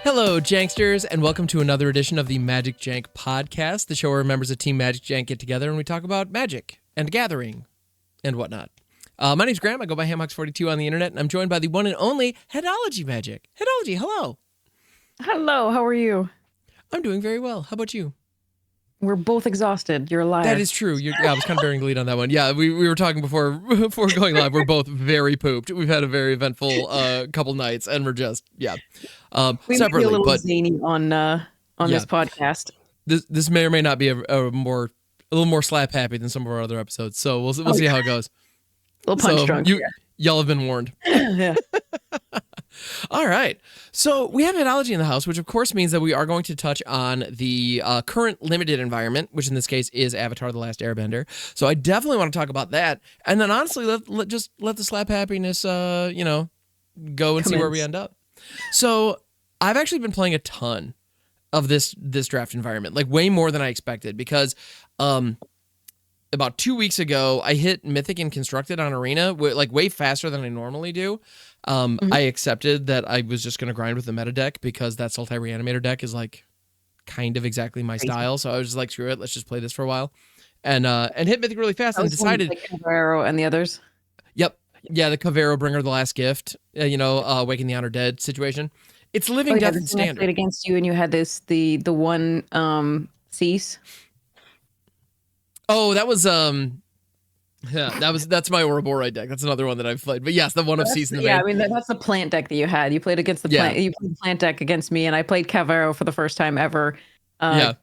Hello, Janksters, and welcome to another edition of the MagicJank podcast, the show where members of Team MagicJank get together and we talk about magic and gathering and whatnot. My name's Graham. I go by HamHocks42 on the internet, and I'm joined by the one and only HeadologyMagic. Headology, hello. Hello, how are you? I'm doing very well. How about you? We're both exhausted. You're a liar. That is true. I was kind of bearing the lead on that one. Yeah, we were talking before going live. We're both very pooped. We've had a very eventful couple nights, and we're just we separately, might be a little but zany on this podcast. This may or may not be a little more slap happy than some of our other episodes. So we'll see how it goes. A little punch drunk. Y'all have been warned. Yeah. All right. So we have Headology in the house, which of course means that we are going to touch on the current limited environment, which in this case is Avatar: The Last Airbender. So I definitely want to talk about that. And then honestly, let the slap happiness, go and see where we end up. So I've actually been playing a ton of this draft environment, like way more than I expected, because about 2 weeks ago, I hit Mythic and Constructed on Arena, like way faster than I normally do. I accepted that I was just going to grind with the meta deck because that Sultai Reanimator deck is like kind of exactly my style. So I was just like, screw it, let's just play this for a while, and hit Mythic really fast and decided. Like Cabrero and the others. Yep, yeah, the Cavero Bringer of the Last Gift, Waking the Honored Dead situation. It's living death in standard. I played against you, and you had the one cease. Oh, that was that's my Ouroboros deck. That's another one that I've played. But yes, the one of season. Yeah, I mean that's the plant deck that you had. You played against the plant. You played the plant deck against me, and I played Cavero for the first time ever. And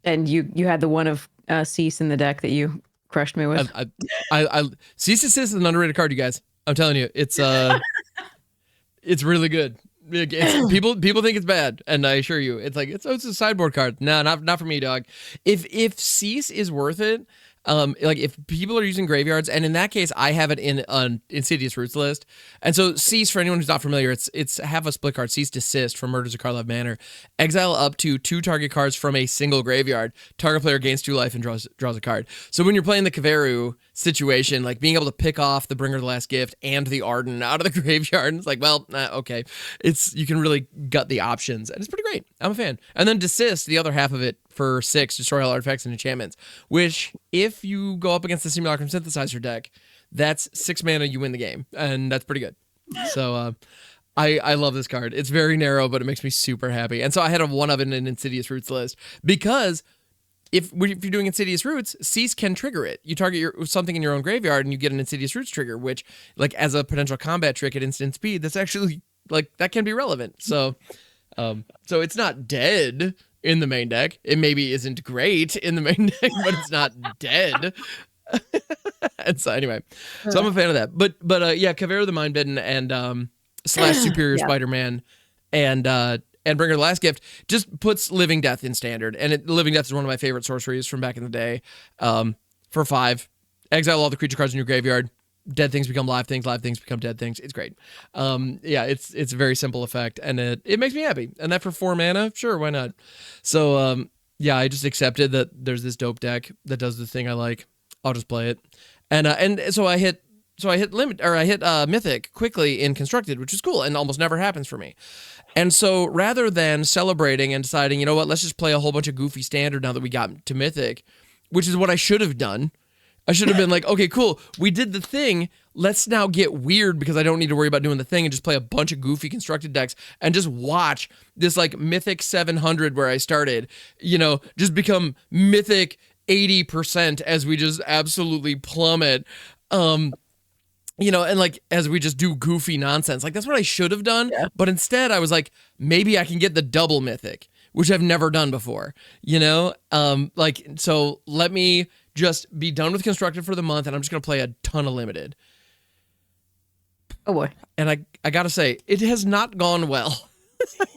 you had the one of Cease in the deck that you crushed me with. Cease Assist is an underrated card, you guys. I'm telling you, it's it's really good. People think it's bad, and I assure you, it's like it's a sideboard card. No, not for me, dog. If Cease is worth it, like if people are using graveyards, and in that case, I have it in an Insidious Roots list. And so Cease, for anyone who's not familiar, it's have a split card, Cease Desist from Murders of Karlov Manor. Exile up to 2 target cards from a single graveyard. Target player gains 2 life and draws a card. So when you're playing the Caveru situation, like being able to pick off the Bringer of the Last Gift and the Arden out of the graveyard, it's like, well, okay. You can really gut the options, and it's pretty great. I'm a fan. And then Desist, the other half of it, for 6, destroy all artifacts and enchantments, which if you go up against the Simulacrum Synthesizer deck, that's 6 mana, you win the game, and that's pretty good. So I love this card. It's very narrow, but it makes me super happy. And so I had one of it in an Insidious Roots list, because if you're doing Insidious Roots, Cease can trigger it. You target something in your own graveyard, and you get an Insidious Roots trigger, which, like, as a potential combat trick at instant speed, that's actually, like, that can be relevant. So it's not dead in the main deck. It maybe isn't great in the main deck, but it's not dead. And so anyway, so I'm a fan of that. But Cavero the Mindbitten and slash Superior Spider-Man and Bringer the Last Gift just puts Living Death in standard. And Living Death is one of my favorite sorceries from back in the day. For 5, exile all the creature cards in your graveyard. Dead things become live things become dead things. It's great. It's a very simple effect, and it makes me happy. And that for 4 mana, sure, why not? So I just accepted that there's this dope deck that does the thing I like. I'll just play it. And so I hit Mythic quickly in Constructed, which is cool and almost never happens for me. And so rather than celebrating and deciding, you know what, let's just play a whole bunch of goofy standard now that we got to Mythic, which is what I should have done. I should have been like, okay, cool, we did the thing. Let's now get weird, because I don't need to worry about doing the thing, and just play a bunch of goofy constructed decks and just watch this like Mythic 700 where I started, just become Mythic 80% as we just absolutely plummet. And like as we just do goofy nonsense. Like that's what I should have done. Yeah. But instead I was like, maybe I can get the double Mythic, which I've never done before, so let me just be done with Constructed for the month, and I'm just going to play a ton of Limited. Oh boy. And I got to say, it has not gone well.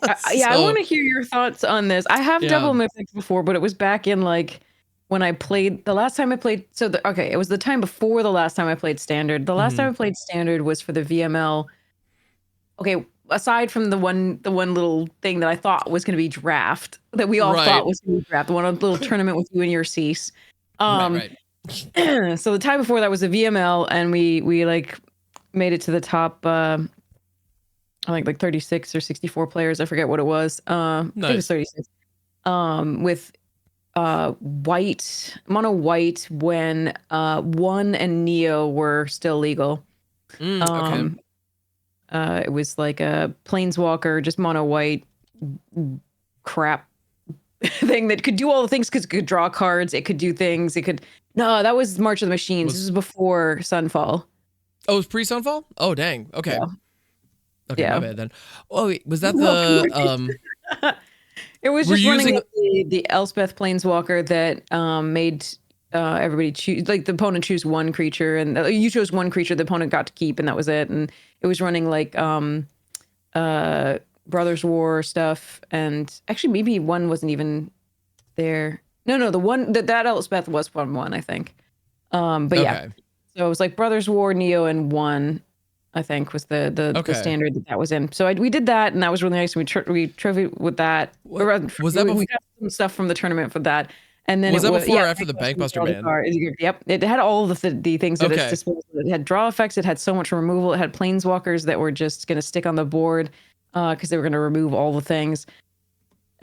I want to hear your thoughts on this. I have double Mythics before, but it was back in like when I played, the last time I played, it was the time before the last time I played Standard. The last time I played Standard was for the VML. Okay, aside from the one little thing that I thought was going to be draft, that we all thought was going to be draft, the one little tournament with you and your Cease. Right. So the time before that was a VML, and we like made it to the top I think like 36 or 64 players. I forget what it was. I think it was 36. With mono white when one and Neo were still legal. Okay. It was like a planeswalker, just mono white crap thing that could do all the things because it could draw cards, it could do things, no, that was March of the Machines. This is before Sunfall. Oh, it was pre-Sunfall? Oh, dang. Okay. Yeah. Okay, my bad then. Oh, wait, was that the it was just running the Elspeth Planeswalker that made everybody choose, like the opponent choose one creature, and you chose one creature the opponent got to keep, and that was it. And it was running like Brothers War stuff, and actually maybe one wasn't even there. No, the one that Elspeth was from one, I think. But yeah, so it was like Brothers War, Neo, and one, I think, was the standard that was in. So we did that, and that was really nice. We trophied with that. Was that we got some stuff from the tournament for that. And then was that before or after the Bankbuster ban? Yep, it had all of the things at its disposal. It had draw effects. It had so much removal. It had planeswalkers that were just going to stick on the board because they were going to remove all the things.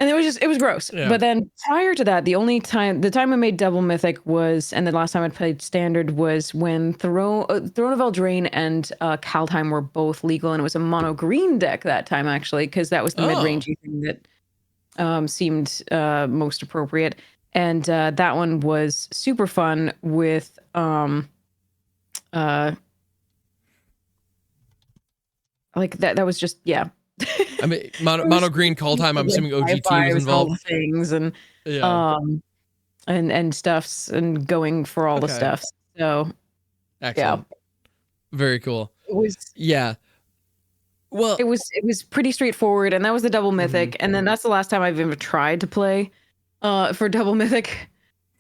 And it was gross. Yeah. But then prior to that, the time I made double mythic was, and the last time I played standard was when Throne of Eldraine and Kaldheim were both legal, and it was a mono green deck that time actually, because that was the mid-rangey thing that seemed most appropriate. And that one was super fun with like that was just I mean, mono green Kaldheim. I'm assuming OG2 was involved. All the things and and stuffs and going for all the stuff. So excellent. Very cool. It was well, it was pretty straightforward, and that was the double mythic, and then that's the last time I've ever tried to play for double mythic.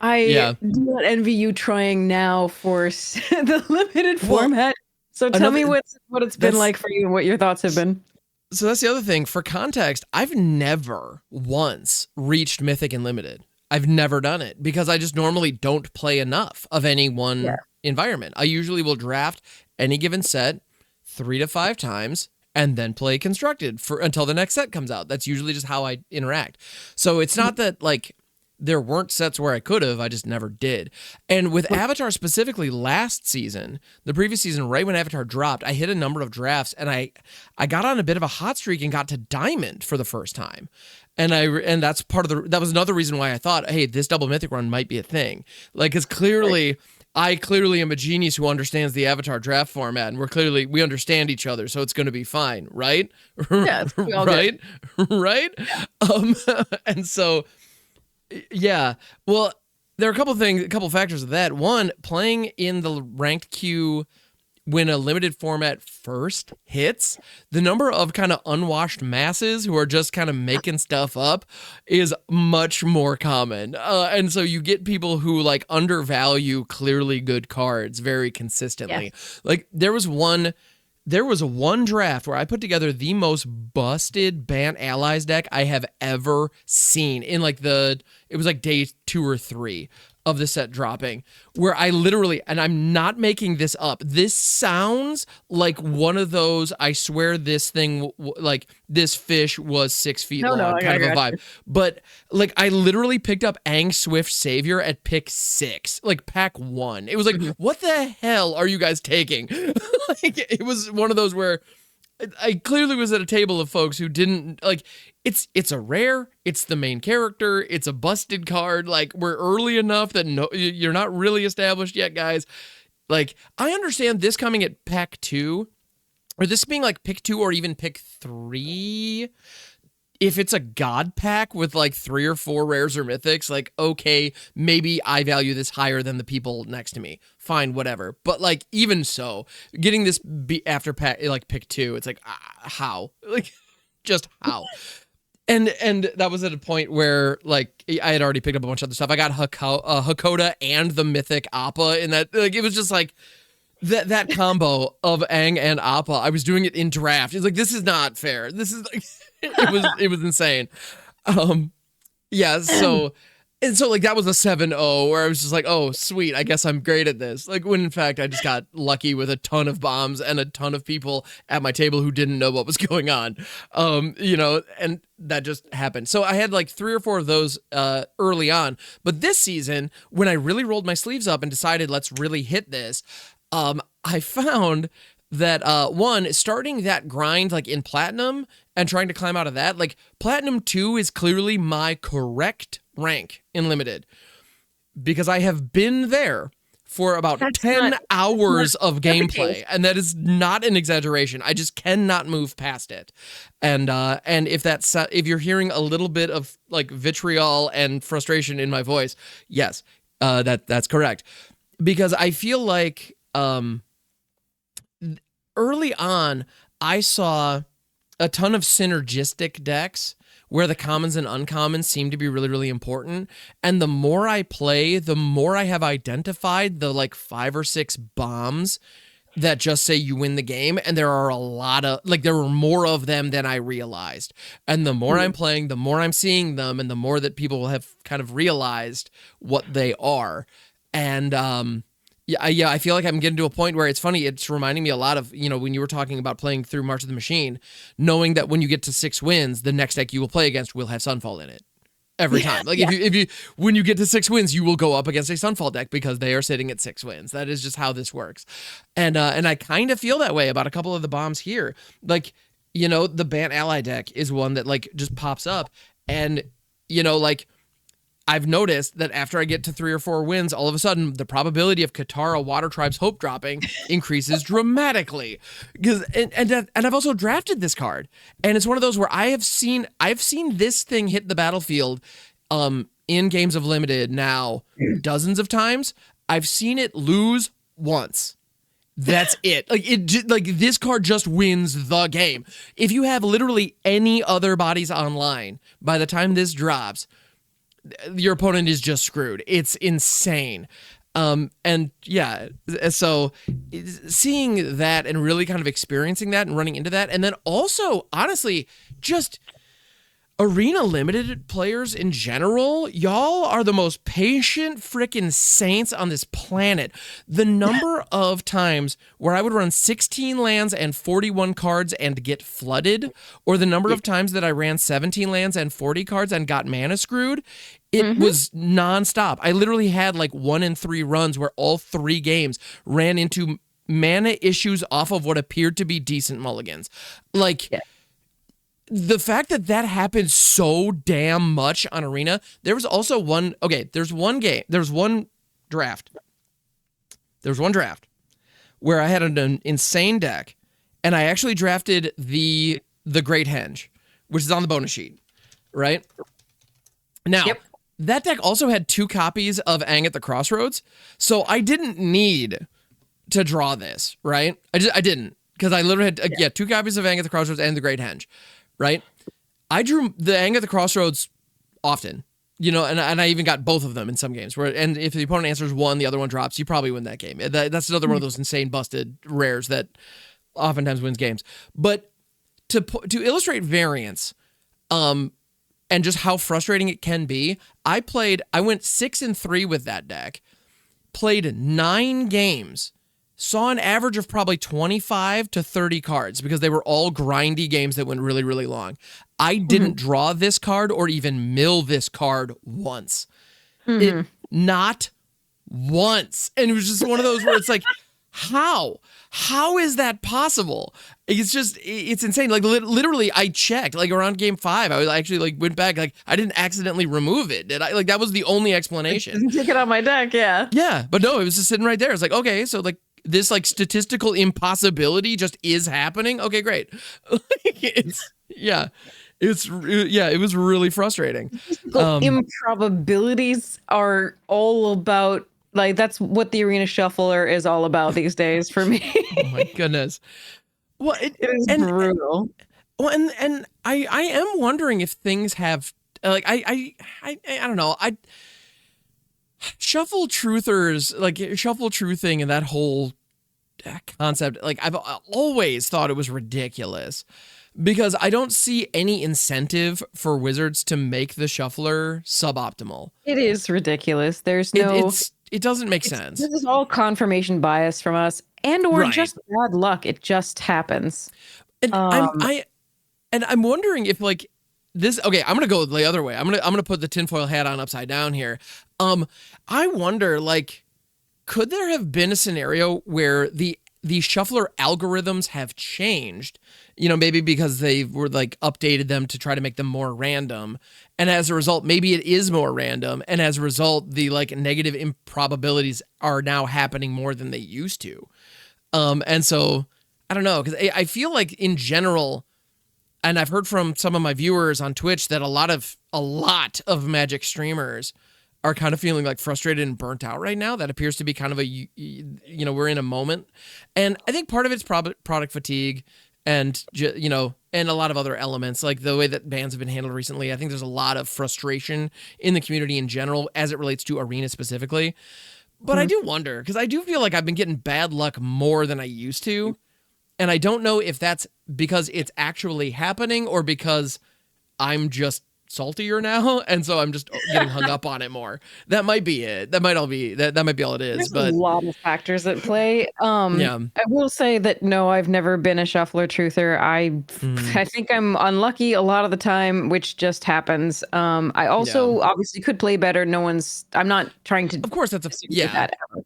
I do not envy you trying now for the limited format. So tell me what it's been like for you and what your thoughts have been. So that's the other thing. For context, I've never once reached Mythic and Limited. I've never done it because I just normally don't play enough of any one environment. I usually will draft any given set 3 to 5 times and then play Constructed until the next set comes out. That's usually just how I interact. So it's not that like there weren't sets where I could have, I just never did. And with Avatar specifically last season, the previous season, right when Avatar dropped, I hit a number of drafts and I got on a bit of a hot streak and got to Diamond for the first time. And that's that was another reason why I thought, hey, this double mythic run might be a thing. Like, cause I clearly am a genius who understands the Avatar draft format, and we understand each other, so it's going to be fine, right? Yeah, right? Right? Yeah. And so, yeah, well, there are a couple factors of that. One, playing in the ranked queue when a limited format first hits, the number of kind of unwashed masses who are just kind of making stuff up is much more common. And so you get people who like undervalue clearly good cards very consistently. Yeah. Like there was one draft where I put together the most busted Bant Allies deck I have ever seen in like it was like day 2 or 3 of the set dropping, where I literally, and I'm not making this up, this sounds like one of those, I swear this thing, like this fish was 6 feet long kind of a vibe. But like I literally picked up Aang Swift Savior at pick 6, like pack 1. It was like, what the hell are you guys taking? Like it was one of those where I clearly was at a table of folks who didn't like. It's a rare. It's the main character. It's a busted card. Like we're early enough that you're not really established yet, guys. Like I understand this coming at pack 2, or this being like pick 2 or even pick 3. If it's a god pack with like 3 or 4 rares or mythics, like, okay, maybe I value this higher than the people next to me. Fine, whatever. But like, even so, getting this after pack, like pick 2, it's like, how? Like, just how? And that was at a point where like I had already picked up a bunch of other stuff. I got Hakoda and the mythic Appa in that. Like, it was just like that combo of Aang and Appa. I was doing it in draft. It's like, this is not fair. This is like, it was insane. Yeah. So And so like that was a 7-0 where I was just like, oh, sweet. I guess I'm great at this. Like when in fact, I just got lucky with a ton of bombs and a ton of people at my table who didn't know what was going on. And that just happened. So I had like 3 or 4 of those early on. But this season, when I really rolled my sleeves up and decided, let's really hit this, I found that one, starting that grind like in platinum and trying to climb out of that, like platinum 2 is clearly my correct rank in limited, because I have been there for about 10 hours of gameplay, and that is not an exaggeration. I just cannot move past it. And if you're hearing a little bit of like vitriol and frustration in my voice, yes, that's correct, because I feel like early on I saw a ton of synergistic decks where the commons and uncommons seem to be really, really important. And the more I play, the more I have identified the like 5 or 6 bombs that just say you win the game. And there are a lot of, like, there were more of them than I realized. And the more I'm playing, the more I'm seeing them, and the more that people have kind of realized what they are. And yeah, I feel like I'm getting to a point where it's funny. It's reminding me a lot of, when you were talking about playing through March of the Machine, knowing that when you get to 6 wins, the next deck you will play against will have Sunfall in it every time. Like when you get to 6 wins, you will go up against a Sunfall deck because they are sitting at 6 wins. That is just how this works. And I kind of feel that way about a couple of the bombs here. Like, the Bant Ally deck is one that like just pops up, and like, I've noticed that after I get to 3 or 4 wins, all of a sudden the probability of Katara Water Tribe's Hope dropping increases dramatically. And I've also drafted this card, and it's one of those where I've seen this thing hit the battlefield in games of limited now dozens of times. I've seen it lose once. That's it. Like this card just wins the game. If you have literally any other bodies online by the time this drops, your opponent is just screwed. It's insane. And yeah, so seeing that and really kind of experiencing that and running into that, and then also honestly just Arena Limited players in general, y'all are the most patient freaking saints on this planet. The number of times where I would run 16 lands and 41 cards and get flooded, or the number of times that I ran 17 lands and 40 cards and got mana screwed, it was nonstop. I literally had like 1 in 3 runs where all 3 games ran into mana issues off of what appeared to be decent mulligans. Like, the fact that happens so damn much on Arena. There was also there's one draft where I had an insane deck, and I actually drafted the Great Henge, which is on the bonus sheet, right? Now, that deck also had 2 copies of Aang at the Crossroads, so I didn't need to draw this, right? I didn't, because I literally had 2 copies of Aang at the Crossroads and the Great Henge. Right? I drew the Aang at the Crossroads often, and I even got both of them in some games. And if the opponent answers 1, the other one drops, you probably win that game. That's another one of those insane busted rares that oftentimes wins games. But to illustrate variance, and just how frustrating it can be, I went 6-3 with that deck, played 9 games, saw an average of probably 25 to 30 cards because they were all grindy games that went really, really long. I didn't draw this card or even mill this card once. Not once. And it was just one of those where it's like, how is that possible? It's insane. Like literally I checked like around game 5. I actually like went back. Like I didn't accidentally remove it. Did I? Like that was the only explanation. Didn't take it on my deck. Yeah. Yeah. But no, it was just sitting right there. It's like, okay, so like, this like statistical impossibility just is happening. Okay, great. It was really frustrating. Improbabilities are all about, like, that's what the Arena Shuffler is all about these days for me. Oh my goodness. Well, it is brutal. Well, and I am wondering if things have like I don't know. Shuffle truthers, like shuffle truthing and that whole concept, like I've always thought it was ridiculous. Because I don't see any incentive for Wizards to make the shuffler suboptimal. It is ridiculous. There's no... It doesn't make sense. This is all confirmation bias from us, and or just bad luck. It just happens. And I'm wondering if like this. Okay, I'm gonna go the other way. I'm gonna put the tinfoil hat on upside down here. I wonder, like, could there have been a scenario where the shuffler algorithms have changed? You know, maybe because they were like updated them to try to make them more random. And as a result, maybe it is more random. And as a result, the like negative improbabilities are now happening more than they used to. And so I don't know, because I feel like in general, and I've heard from some of my viewers on Twitch that a lot of Magic streamers are kind of feeling like frustrated and burnt out right now. That appears to be kind of we're in a moment. And I think part of it's product fatigue and, and a lot of other elements, like the way that bans have been handled recently. I think there's a lot of frustration in the community in general as it relates to Arena specifically. But I do wonder, because I do feel like I've been getting bad luck more than I used to. And I don't know if that's because it's actually happening or because I'm just saltier now, and so I'm just getting hung up on it more. That might be it. That might be all it is. There's but a lot of factors at play. Yeah. I will say that no, I've never been a shuffler truther. I think I'm unlucky a lot of the time, which just happens. I also obviously could play better. I'm not trying to. Of course, that's that ever.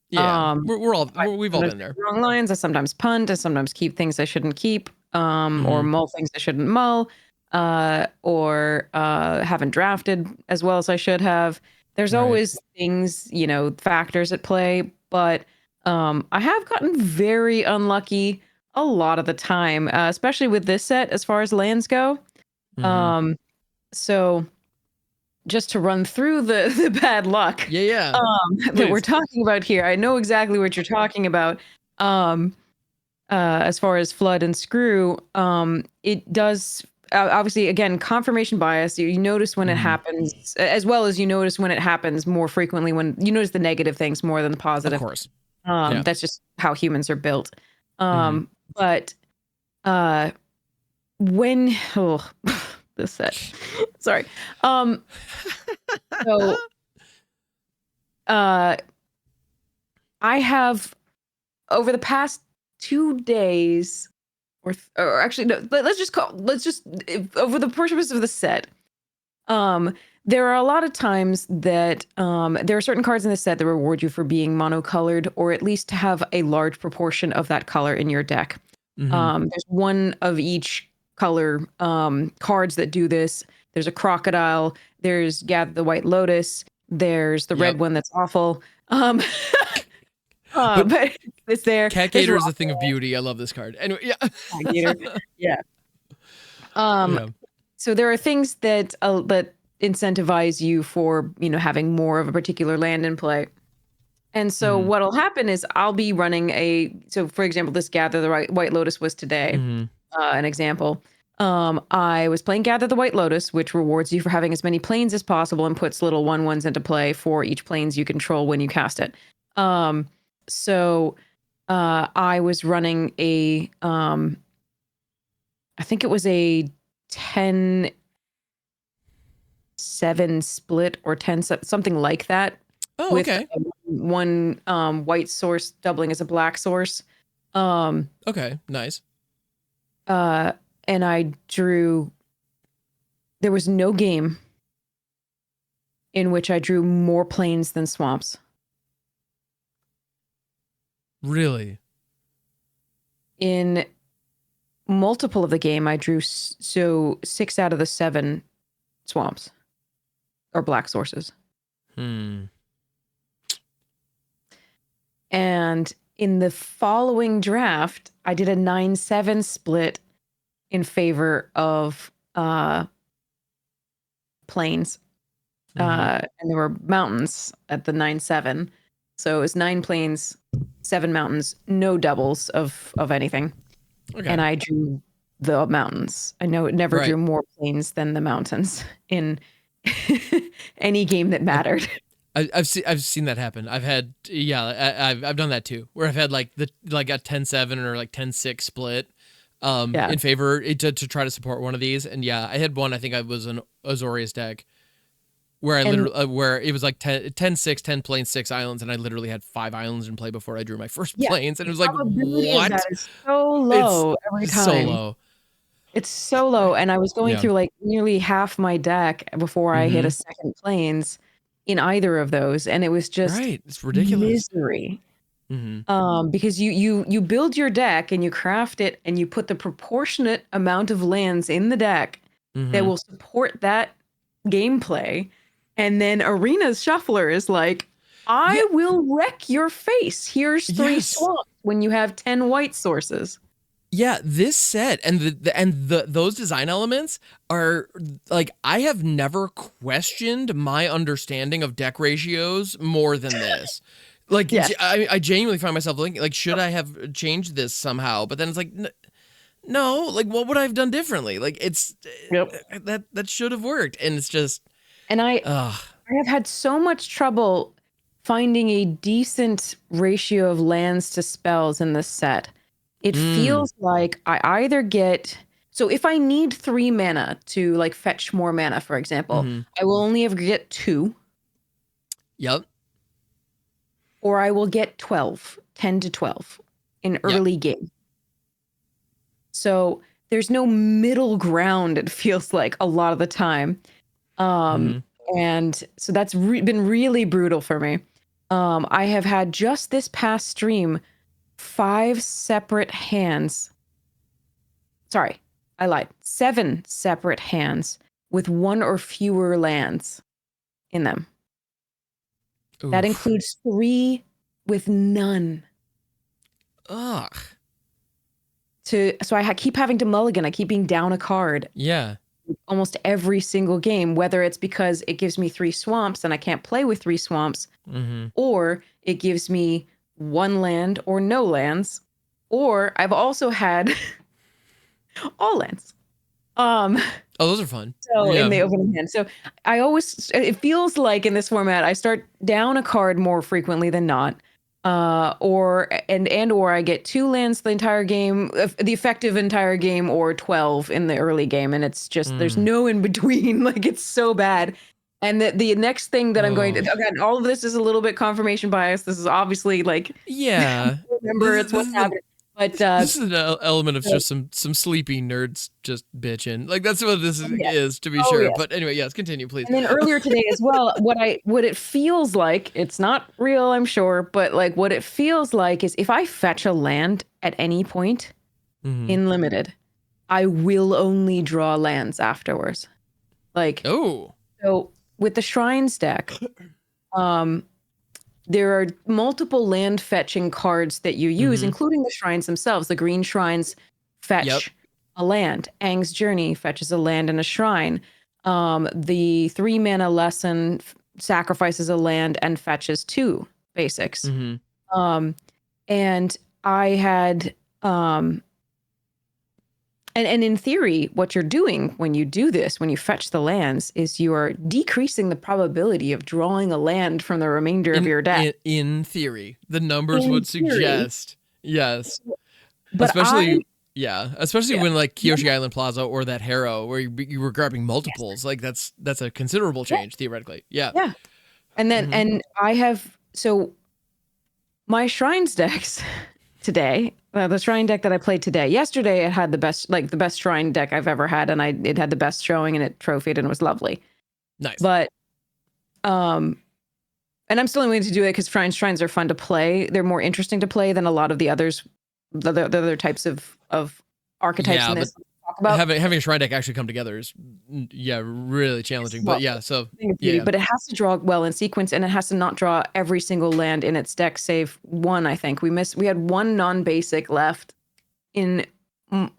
Yeah, we've all been there. Wrong lines. I sometimes punt. I sometimes keep things I shouldn't keep. Or mull things I shouldn't mull. Or haven't drafted as well as I should have. There's always things, factors at play, but I have gotten very unlucky a lot of the time, especially with this set as far as lands go. So just to run through the bad luck that we're talking about here, I know exactly what you're talking about. As far as flood and screw, it does... obviously, again, confirmation bias. You notice when it happens, as well as you notice when it happens more frequently, when you notice the negative things more than the positive. Of course. That's just how humans are built. But when... this set. Sorry. So I have, over the past 2 days... Or actually, no, let's just over the purpose of the set. There are a lot of times that there are certain cards in the set that reward you for being monocolored, or at least to have a large proportion of that color in your deck. There's one of each color cards that do this. There's a crocodile. There's Gather the White Lotus. There's the red one that's awful. But it's there. Cat Gator is a thing of beauty. I love this card. Anyway, Cat Gator. So there are things that incentivize you for having more of a particular land in play. And so what'll happen is I'll be running so for example, this Gather the White Lotus was today, an example. I was playing Gather the White Lotus, which rewards you for having as many planes as possible and puts little 1/1s into play for each planes you control when you cast it. So I was running I think it was a 10-7 split or 10 something like that. Oh, okay. One white source doubling as a black source. Okay, nice. And I drew... There was no game in which I drew more plains than swamps. Really? In multiple of the game, I drew 6 out of the 7 swamps or black sources. And in the following draft, I did a 9-7 split in favor of plains. And there were mountains at the 9-7. So it was 9 plains, 7 mountains, no doubles of anything. Okay. And I drew the mountains. I know it never drew more plains than the mountains in any game that mattered. I've seen that happen. I've had I've done that too, where I've had like a 10-7 or like 10-6 split, in favor to try to support one of these. And yeah, I had one. I think I was an Azorius deck where I literally where it was like 10 6, 10 plains, 6 islands, and I literally had 5 islands in play before I drew my first plains, and it was like, what? That is so low every time. So low. It's so low, and I was going through like nearly half my deck before I hit a second plains in either of those, and it was just it's ridiculous misery. Because you build your deck and you craft it and you put the proportionate amount of lands in the deck that will support that gameplay, and then Arena's Shuffler is like, I will wreck your face. Here's 3 swamps when you have 10 white sources. Yeah, this set and those design elements are like, I have never questioned my understanding of deck ratios more than this. Like, I genuinely find myself thinking, like, should I have changed this somehow? But then it's like, no, like, what would I have done differently? Like, it's that should have worked, and it's just. And I have had so much trouble finding a decent ratio of lands to spells in this set. It feels like I either get, so if I need 3 mana to like fetch more mana, for example, I will only ever get 2. Yep. Or I will get 10 to 12 in early game. So there's no middle ground, it feels like a lot of the time. And so that's been really brutal for me. I have had just this past stream 5 separate hands. Sorry, I lied. 7 separate hands with 1 or fewer lands in them. Oof. That includes 3 with none. Ugh. So I keep having to mulligan. I keep being down a card. Yeah. Almost every single game, whether it's because it gives me 3 swamps and I can't play with 3 swamps, or it gives me 1 land or no lands, or I've also had all lands. Oh, those are fun. So in the opening hand. So it feels like in this format, I start down a card more frequently than not. Or I get 2 lands the entire game, the effective entire game, or 12 in the early game. And it's just, there's no in between. Like, it's so bad. And the next thing that I'm going to, again, all of this is a little bit confirmation bias. This is obviously like, remember, it's what's happening. But this is an element of just some sleepy nerds just bitching. Like, that's what this is, to be sure. But anyway, yes, continue, please. And then earlier today as well, what it feels like, it's not real, I'm sure, but like what it feels like is if I fetch a land at any point in Limited, I will only draw lands afterwards. Like, so with the Shrines deck, there are multiple land fetching cards that you use, including the shrines themselves. The green shrines fetch a land. Aang's Journey fetches a land and a shrine. The 3 mana lesson sacrifices a land and fetches 2 basics. And I had and in theory, what you're doing when you do this, when you fetch the lands, is you are decreasing the probability of drawing a land from the remainder of your deck. In theory, the numbers would suggest, yes. But especially when like Kyoshi Island Plaza or that Harrow, where you were grabbing multiples, like that's a considerable change theoretically. Yeah. And then and I have my Shrines decks today. The Shrine deck that I played today. Yesterday, it had the best Shrine deck I've ever had, and it had the best showing, and it trophied, and it was lovely. Nice. But, and I'm still waiting to do it because Shrines are fun to play. They're more interesting to play than a lot of the others, the other types of archetypes in this. Talk about. Having a Shrine deck actually come together is really challenging. But but it has to draw well in sequence, and it has to not draw every single land in its deck save 1. I think we had 1 non-basic left in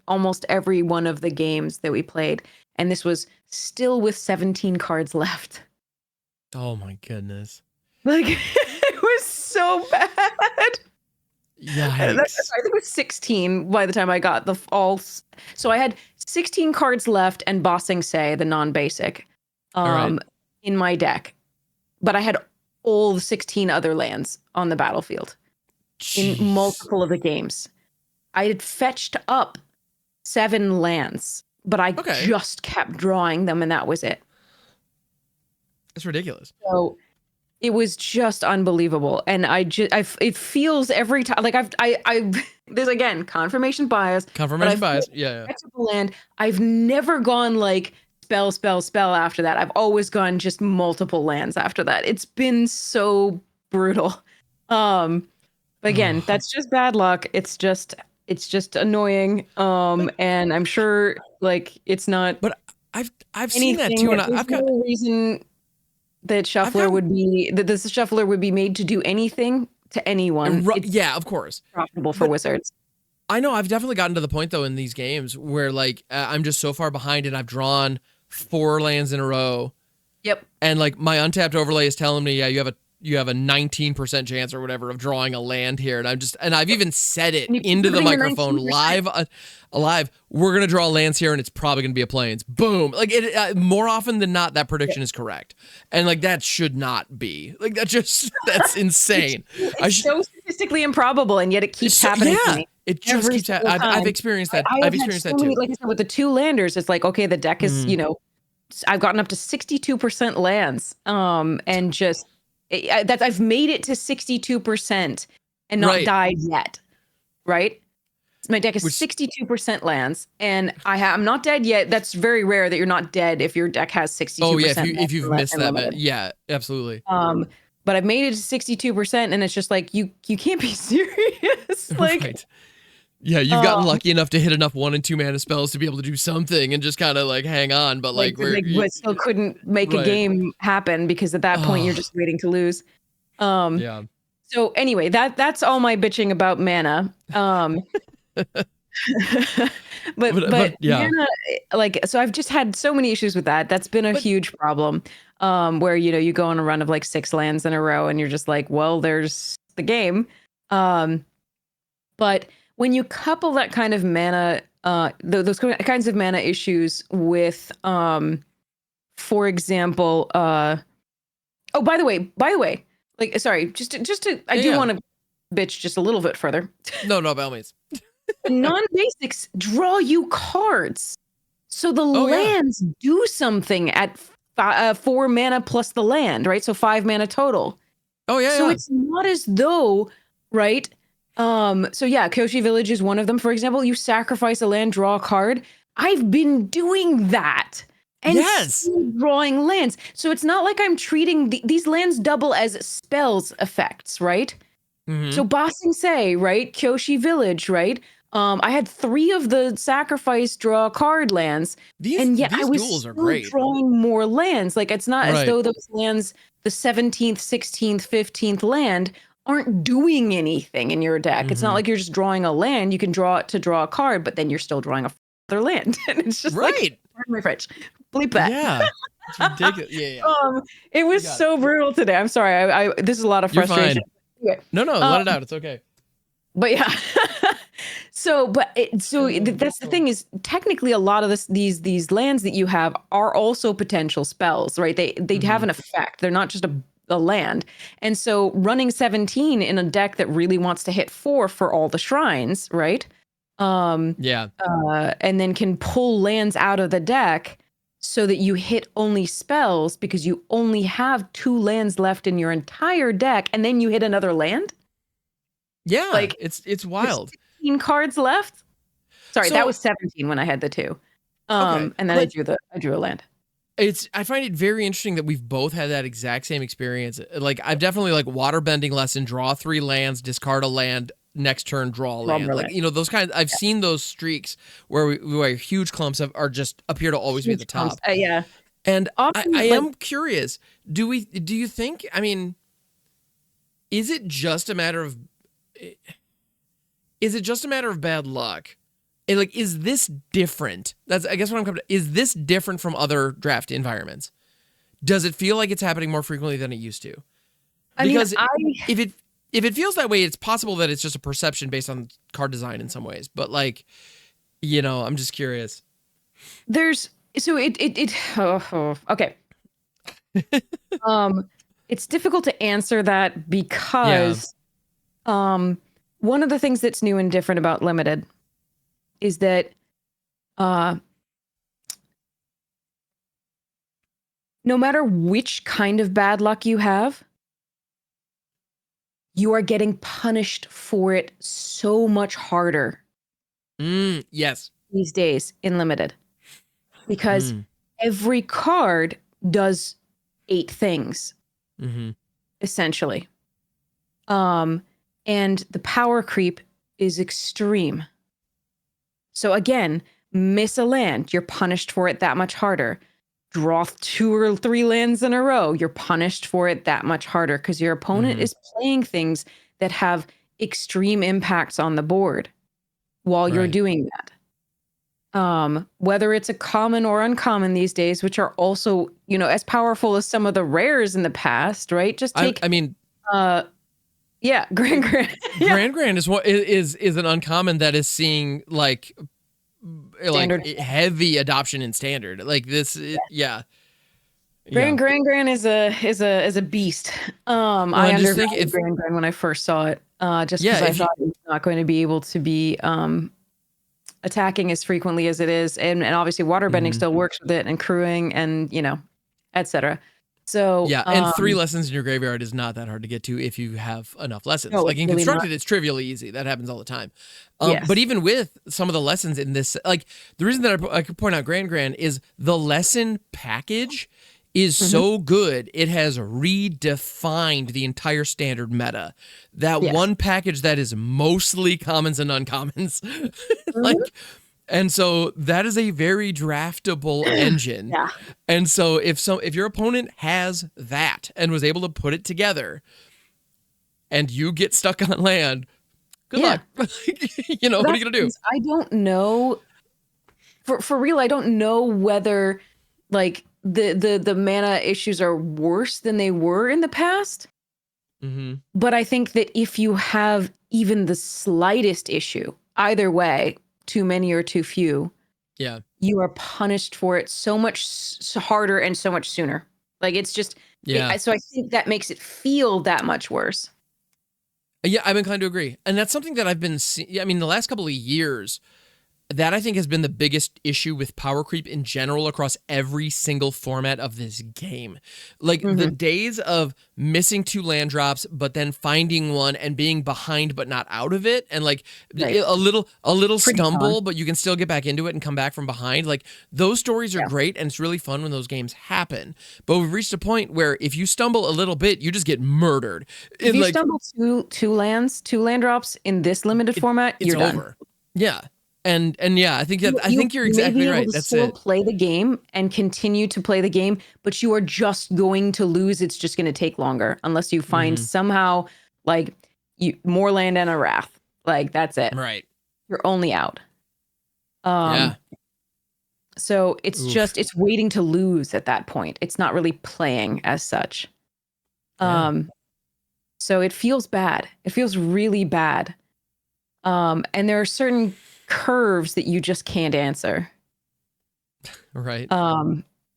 almost every one of the games that we played, and this was still with 17 cards left. Oh my goodness! Like, it was so bad. Yeah, I think it was 16 by the time I got the all. So I had 16 cards left and Bossing Say, the non-basic, in my deck. But I had all the 16 other lands on the battlefield in multiple of the games. I had fetched up 7 lands, but I just kept drawing them, and that was it. It's ridiculous. So it was just unbelievable, and it feels every time like there's again confirmation bias. Yeah. Land. I've never gone like spell after that. I've always gone just multiple lands after that. It's been so brutal. But again, that's just bad luck. It's just annoying. And I'm sure like it's not. But I've seen that too, and I've got no reason that shuffler would be that this shuffler would be made to do anything to anyone. Yeah, of course. Profitable for Wizards. I know I've definitely gotten to the point though in these games where like I'm just so far behind and I've drawn 4 lands in a row. Yep. And like my untapped overlay is telling me, yeah, you have a 19% chance or whatever of drawing a land here, and I've even said it into the microphone live. We're gonna draw lands here, and it's probably gonna be a plains. Boom! Like it more often than not, that prediction is correct, and like that should not be like that's insane. It's so statistically improbable, and yet it keeps happening. Yeah, to me it just keeps happening. I've experienced that. I've experienced that too. Like I said, with the 2 landers, it's like okay, the deck is I've gotten up to 62% lands, and just. I've made it to 62% and not died yet, right? My deck is 62% lands, and I'm not dead yet. That's very rare that you're not dead if your deck has 62%. Oh yeah, if you've missed that, yeah, absolutely. But I've made it to 62%, and it's just like you can't be serious, like. Right. Yeah, you've gotten lucky enough to hit enough 1 and 2 mana spells to be able to do something and just kind of like hang on, but but still couldn't make a game happen because at that point you're just waiting to lose. Yeah. So anyway, that's all my bitching about mana. But yeah, mana, like so I've just had so many issues with that. That's been a huge problem. Where you go on a run of like 6 lands in a row and you're just like, well, there's the game. But when you couple that kind of mana, those kinds of mana issues with, for example, by the way, like, sorry, I do want to bitch just a little bit further. No, by all means. Non-basics draw you cards, so the lands do something at 4 mana plus the land, right? So 5 mana total. Oh yeah. So it's not as though, right? So yeah, Kyoshi Village is one of them. For example, you sacrifice a land, draw a card. I've been doing that and still drawing lands. So it's not like I'm treating these lands double as spells effects, right? Mm-hmm. So Ba Sing Se, right? Kyoshi Village, right? I had 3 of the sacrifice draw card lands, and yet I was still drawing more lands. Like it's not as though those lands, the 17th, 16th, 15th land, aren't doing anything in your deck. Mm-hmm. It's not like you're just drawing a land. You can draw it to draw a card, but then you're still drawing other land. And it's just like, pardon my French, bleep that. Yeah, it's ridiculous. Yeah. It was so brutal today. I'm sorry. I this is a lot of frustration. You're fine. No, let it out. It's okay. But yeah. That's the thing is technically a lot of these lands that you have are also potential spells, right? They have an effect. They're not just a land. And so running 17 in a deck that really wants to hit 4 for all the shrines, right? And then can pull lands out of the deck so that you hit only spells because you only have 2 lands left in your entire deck, and then you hit another land. Yeah, like it's wild. 16 cards left. Sorry, that was 17 when I had the 2. And then I drew a land. I find it very interesting that we've both had that exact same experience. Like I've definitely like water bending lesson, draw 3 lands, discard a land, next turn draw a land. Like those kinds. I've seen those streaks where huge clumps are just appear to always be at the top. And often, I am curious. Do you think? I mean, is it just a matter of bad luck? And like, is this different? That's I guess what I'm coming to. Is this different from other draft environments? Does it feel like it's happening more frequently than it used to? Because if it feels that way, it's possible that it's just a perception based on card design in some ways. But like, I'm just curious. Okay. It's difficult to answer that because one of the things that's new and different about Limited is that no matter which kind of bad luck you have, you are getting punished for it so much harder. Yes. These days in Limited. Because every card does 8 things, essentially. And the power creep is extreme. So again, miss a land, you're punished for it that much harder. Draw 2 or 3 lands in a row, you're punished for it that much harder because your opponent is playing things that have extreme impacts on the board while you're doing that. Whether it's a common or uncommon these days, which are also, you know, as powerful as some of the rares in the past, right? Just take, Grand Grand is what is an uncommon that is seeing like heavy adoption in standard. Like this, Grand is a beast. I undervalued Grand when I first saw it, just because I thought it was not going to be able to be attacking as frequently as it is, and obviously waterbending still works with it, and crewing, and you know, etc. So and 3 lessons in your graveyard is not that hard to get to if you have enough lessons. No, like in really constructed, it's trivially easy. That happens all the time. Yes. But even with some of the lessons in this, like the reason that I could point out Grand is the lesson package is so good. It has redefined the entire standard meta. That one package that is mostly commons and uncommons. And so that is a very draftable engine. And so if your opponent has that and was able to put it together and you get stuck on land, good luck. You know, what are you gonna do? I don't know. For real, I don't know whether like the mana issues are worse than they were in the past. But I think that if you have even the slightest issue, either way, too many or too few, you are punished for it so much harder and so much sooner. Like it's just, so I think that makes it feel that much worse. Yeah, I'm inclined to agree. And that's something that I've been seeing. I mean, the last couple of years, that I think has been the biggest issue with power creep in general across every single format of this game. Like the days of missing 2 land drops, but then finding one and being behind but not out of it, and like a little stumble, but you can still get back into it and come back from behind. Like those stories are great, and it's really fun when those games happen. But we've reached a point where if you stumble a little bit, you just get murdered. If you stumble two land drops in this limited format, you're done. Over. Yeah. And I think you're exactly right. That's it. Play the game and continue to play the game, but you are just going to lose. It's just going to take longer unless you find somehow like more land and a wrath. Like that's it. Right. You're only out. So it's it's waiting to lose at that point. It's not really playing as such. So it feels bad. It feels really bad. And there are certain curves that you just can't answer. Right.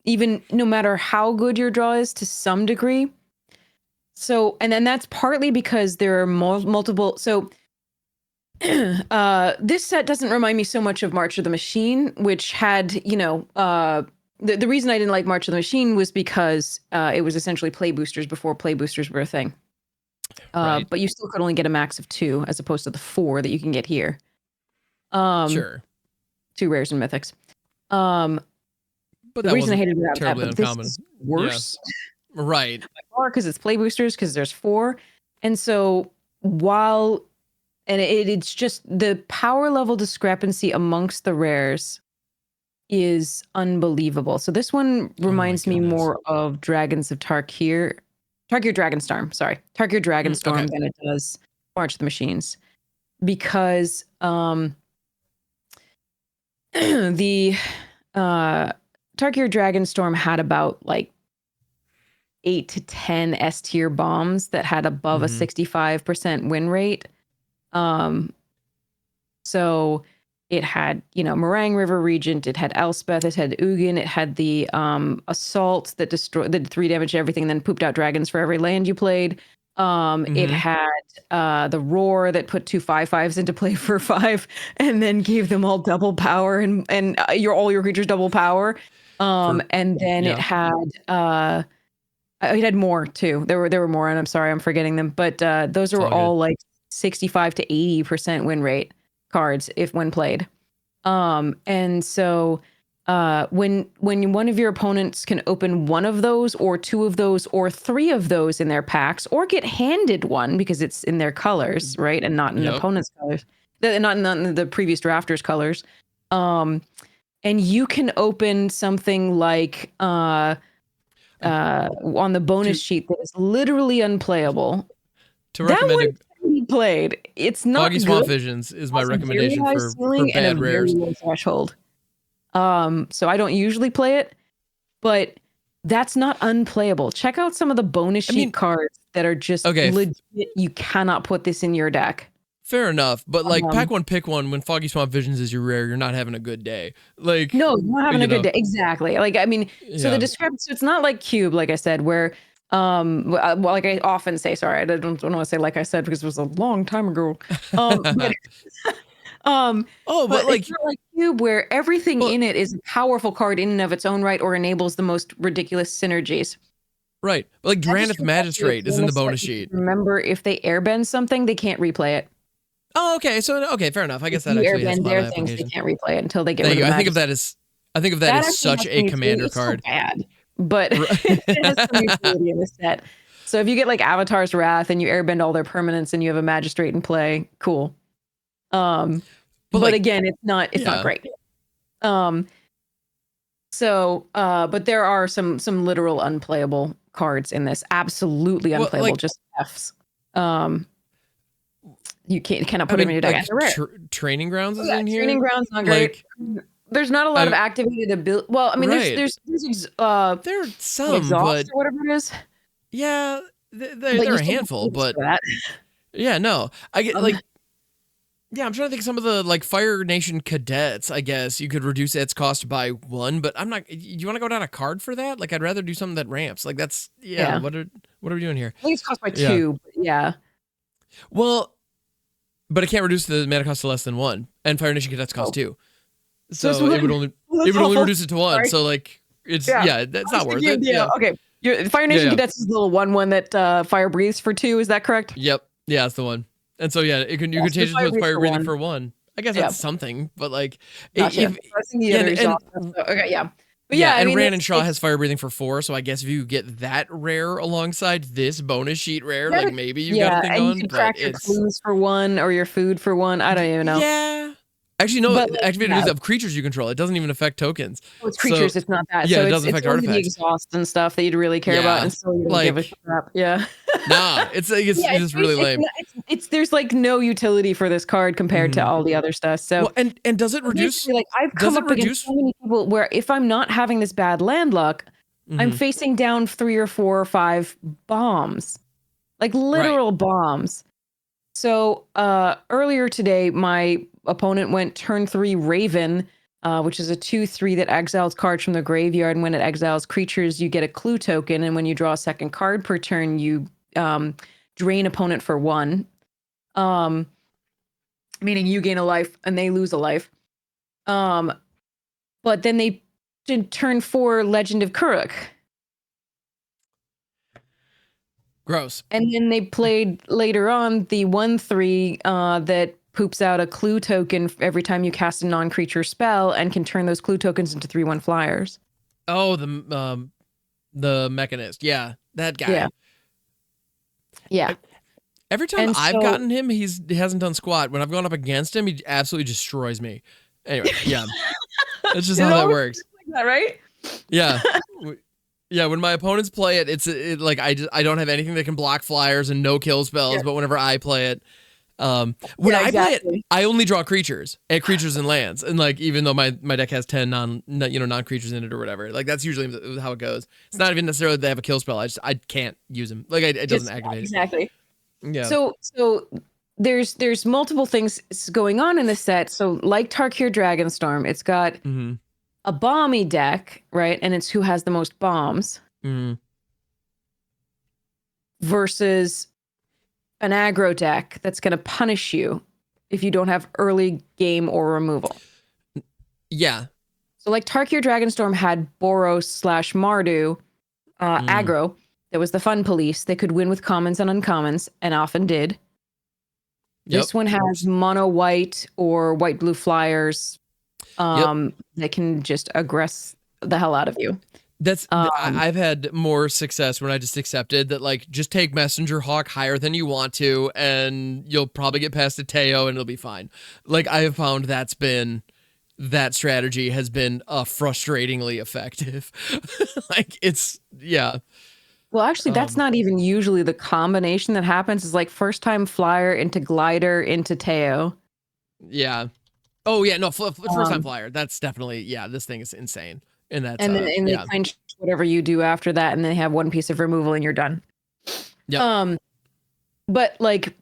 Even no matter how good your draw is to some degree. So, and then that's partly because there are multiple. So this set doesn't remind me so much of March of the Machine, which had, you know, the reason I didn't like March of the Machine was because it was essentially play boosters before play boosters were a thing. But you still could only get a max of 2 as opposed to the 4 that you can get here. Sure. 2 rares and mythics. But the reason I hated that, but this is worse. Yeah. Right. Because it's play boosters, because there's 4. And so it's just the power level discrepancy amongst the rares is unbelievable. So this one reminds me more of Dragons of Tarkir Dragonstorm, Tarkir Dragonstorm than it does March of the Machines. Because the Tarkir Dragonstorm had about like 8 to 10 S tier bombs that had above a 65% win rate. So it had, you know, Meringue River Regent, it had Elspeth, it had Ugin, it had the Assault that did 3 damage to everything, then pooped out dragons for every land you played. It had the Roar that put 2 5/5s into play for 5, and then gave them all double power and all your creatures double power. And then it had more too. There were more, and I'm sorry, I'm forgetting them. But those are all like 65 to 80% win rate cards when played. And so when one of your opponents can open one of those or two of those or three of those in their packs, or get handed one because it's in their colors, right, and not in the opponent's colors, not in the previous drafters' colors, and you can open something like on the bonus sheet that is literally unplayable. To recommend he played. It's not Foggy Swamp Visions is my recommendation for bad rares. Threshold. So I don't usually play it, but that's not unplayable. Check out some of the bonus sheet cards that are just legit. You cannot put this in your deck. Fair enough, but like pack one, pick one. When Foggy Swamp Visions is your rare, you're not having a good day. Like no, you're not having a good day. Exactly. Like I mean, so the discrepancy. So it's not like Cube, like I said, where well, like I often say, sorry, I don't want to say like I said because it was a long time ago. But like it's not like Cube, where everything in it is a powerful card in and of its own right, or enables the most ridiculous synergies. Right, but like Drannith Magistrate is in the bonus sheet. Remember, if they airbend something, they can't replay it. Oh, okay. So fair enough. I guess that actually has a lot of things. They can't replay it until they get rid of it. I think of that as such a commander card. So bad, but it has some utility in the set. So if you get like Avatar's Wrath and you airbend all their permanents and you have a Magistrate in play, cool. But again, it's not great. But there are some literal unplayable cards in this. Absolutely unplayable, just Fs. You cannot put them in your deck. Training Grounds is in here. Training Grounds not great. There's not a lot of activated ability. Well, I mean, there's there are some, exhaust or whatever it is. Yeah, they're a handful, but yeah, no, I get like. Yeah, I'm trying to think of some of the like Fire Nation cadets. I guess you could reduce its cost by 1, but I'm not. You want to go down a card for that? Like, I'd rather do something that ramps. Like that's What are we doing here? I think it's cost by 2. But yeah. Well, but it can't reduce the mana cost to less than 1, and Fire Nation cadets cost 2, so it would only reduce it to 1. Sorry. So like it's that's not worth it. Yeah. Okay. Your Fire Nation cadets is the little one that fire breathes for 2. Is that correct? Yep. Yeah, that's the one. And so you can change it to fire breathing for 1. I guess that's something, but like okay, yeah. But and Ran and Shaw has fire breathing for 4, so I guess if you get that rare alongside this bonus sheet rare, like maybe you got a thing on. You can crack your clues for 1 or your food for 1. I don't even know. Yeah. Actually, no. Activated is of creatures you control. It doesn't even affect tokens. Oh, it's creatures. It's not that. Yeah, so it doesn't affect artifacts. The exhaust and stuff that you'd really care about, and so you don't give a crap. Yeah. Nah, it's really lame. There's like no utility for this card compared to all the other stuff. So and does it reduce? Like I've come up against so many people where if I'm not having this bad land luck, I'm facing down 3 or 4 or 5 bombs, like literal bombs. So earlier today, my opponent went turn 3 Raven, which is a 2/3 that exiles cards from the graveyard. And when it exiles creatures, you get a clue token. And when you draw a second card per turn, you drain opponent for 1. Meaning you gain a life and they lose a life. But then they did turn 4 Legend of Kuruk. Gross. And then they played later on the 1/3 that poops out a clue token every time you cast a non-creature spell and can turn those clue tokens into 3/1 flyers. Oh, the Mechanist. Yeah, that guy. Yeah. Every time I've gotten him, he hasn't done squat. When I've gone up against him, he absolutely destroys me. Anyway, yeah. That's just how that works. Like that, right? Yeah. Yeah, when my opponents play it, it's like I don't have anything that can block flyers and no kill spells. But whenever I play it, I play it, I only draw creatures and lands, and like even though my deck has 10 non creatures in it or whatever, like that's usually how it goes. It's not even necessarily that they have a kill spell. I can't use them. Like it doesn't activate. Exactly. Yeah. So there's multiple things going on in the set. So like Tarkir Dragonstorm, it's got a bomby deck, right? And it's who has the most bombs. Versus an aggro deck that's going to punish you if you don't have early game or removal. Yeah. So like Tarkir Dragonstorm had Boros/Mardu aggro. That was the fun police. They could win with commons and uncommons, and often did. This one has mono white or white blue flyers that can just aggress the hell out of you. I've had more success when I just accepted that, like, just take Messenger Hawk higher than you want to, and you'll probably get past a Teo and it'll be fine. Like, I have found that strategy has been frustratingly effective. Like, well, actually, that's not even usually the combination that happens. Is like first time flyer into glider into Teo. Yeah. Oh yeah, no, first time flyer. That's definitely, this thing is insane. And then they clinch whatever you do after that, and then they have one piece of removal and you're done. Yeah. But like,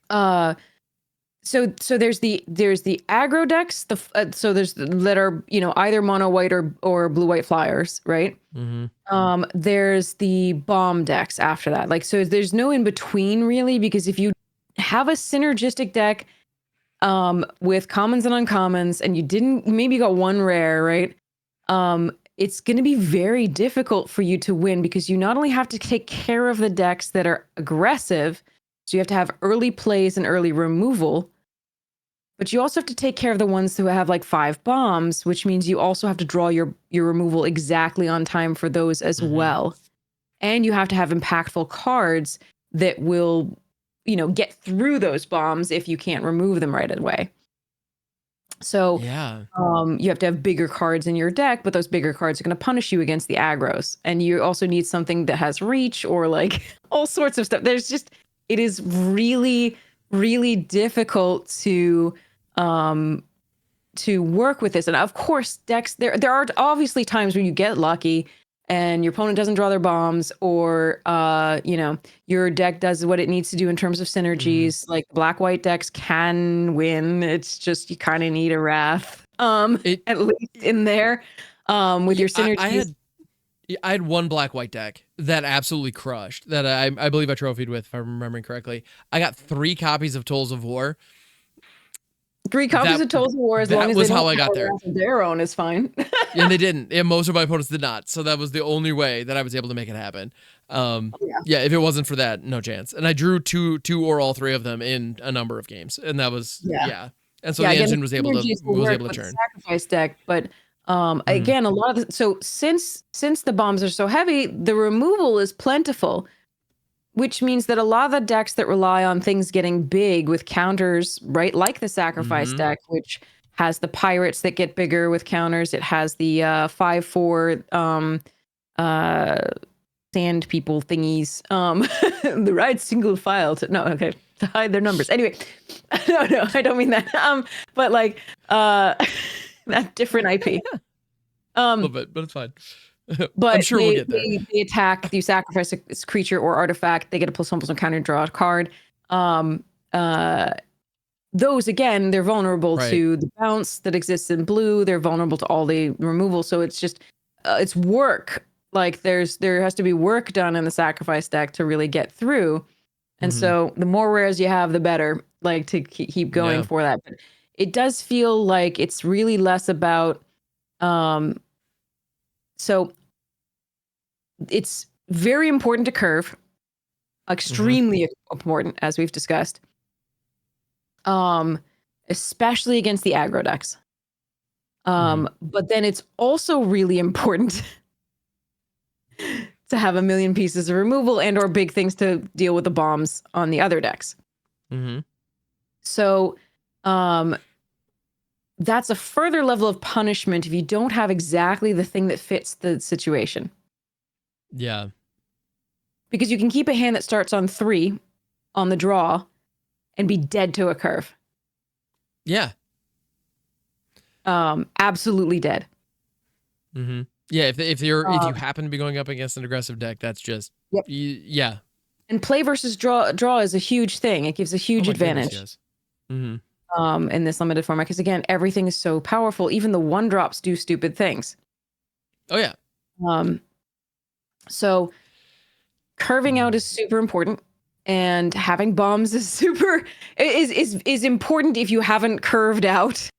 so there's the aggro decks. So there's that are either mono white or blue white flyers, right? Mm-hmm. There's the bomb decks after that. Like, so there's no in between really, because if you have a synergistic deck with commons and uncommons, and you got one rare, right? It's going to be very difficult for you to win, because you not only have to take care of the decks that are aggressive, so you have to have early plays and early removal, but you also have to take care of the ones who have like 5 bombs, which means you also have to draw your removal exactly on time for those as well. And you have to have impactful cards that will, get through those bombs if you can't remove them right away. So you have to have bigger cards in your deck, but those bigger cards are going to punish you against the aggros. And you also need something that has reach or like all sorts of stuff. It is really, really difficult to work with this. And of course, decks, there are obviously times where you get lucky and your opponent doesn't draw their bombs, or your deck does what it needs to do in terms of synergies. Like black-white decks can win. It's just you kind of need a Wrath at least in there with your synergies. I had one black-white deck that absolutely crushed, that I believe I trophied with, if I'm remembering correctly. I got 3 copies of Tools of War. 3 copies of Tools of War, as long as was how I got there. Their own is fine. And they didn't. And most of my opponents did not. So that was the only way that I was able to make it happen. If it wasn't for that, no chance. And I drew two or all 3 of them in a number of games, and that was And so the engine was able to turn. Sacrifice deck, but again, a lot of since the bombs are so heavy, the removal is plentiful, which means that a lot of the decks that rely on things getting big with counters, right, like the sacrifice deck, which has the pirates that get bigger with counters. It has the 5/4 sand people thingies. The right single file to hide their numbers. Anyway, no, I don't mean that. But like that different IP. A little bit, but it's fine. But I'm sure we'll get there. They attack, you sacrifice a creature or artifact, they get a +1/+1 counter, draw a card. Those, again, they're vulnerable to the bounce that exists in blue. They're vulnerable to all the removal. So it's just, it's work. Like there has to be work done in the sacrifice deck to really get through. And so the more rares you have, the better, like to keep going for that. But it does feel like it's really less about, so it's very important to curve, extremely important, as we've discussed, especially against the aggro decks. But then it's also really important to have a million pieces of removal and or big things to deal with the bombs on the other decks. So that's a further level of punishment if you don't have exactly the thing that fits the situation. Yeah. Because you can keep a hand that starts on 3 on the draw and be dead to a curve. Yeah. Absolutely dead. Yeah, if you happen to be going up against an aggressive deck, that's just yeah. And play versus draw is a huge thing. It gives a huge advantage. Goodness, yes. In this limited format, because again, everything is so powerful. Even the 1-drops do stupid things. Oh yeah. So curving out is super important. and having bombs is super is important if you haven't curved out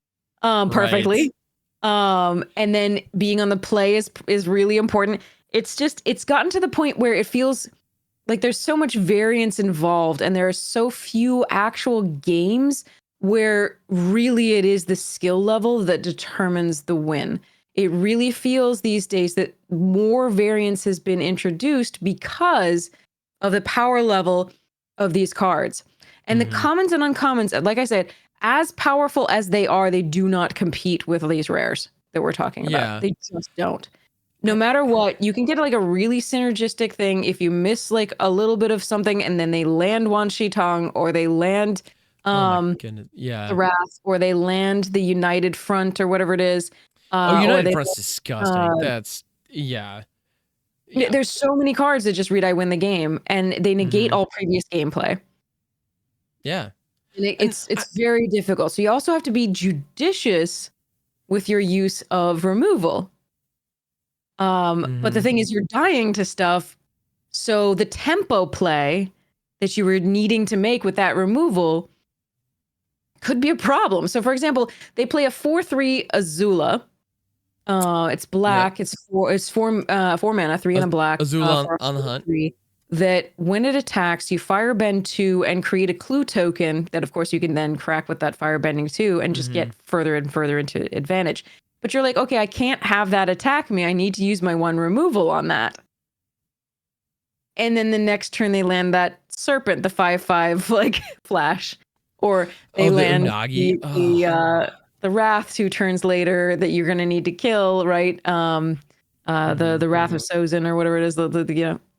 perfectly. Right. And then being on the play is really important. It's gotten to the point where it feels like there's so much variance involved, and there are so few actual games where really it is the skill level that determines the win. It really feels these days that more variance has been introduced because of the power level of these cards. And the commons and uncommons, like I said, as powerful as they are, they do not compete with these rares that we're talking about. Yeah. They just don't. No matter what, you can get like a really synergistic thing if you miss like a little bit of something and then they land Wan Shi Tong, or they land the Wrath, or they land the United Front, or whatever it is. United Front's disgusting. That's There's so many cards that just read I win the game, and they negate all previous gameplay. Yeah. And it's very difficult. So you also have to be judicious with your use of removal. But the thing is, you're dying to stuff, so the tempo play that you were needing to make with that removal could be a problem. So, for example, they play a 4/3 Azula. It's black. Yep. It's four mana, 3 and a black. Azula on the hunt. That when it attacks, you firebend 2 and create a clue token that, of course, you can then crack with that firebending 2 and just get further and further into advantage. But you're like, okay, I can't have that attack me. I need to use my 1 removal on that. And then the next turn they land that serpent, the 5/5 like flash, or they land the Wrath 2 turns later that you're gonna need to kill, right? The Wrath of Sozin, or whatever it is, the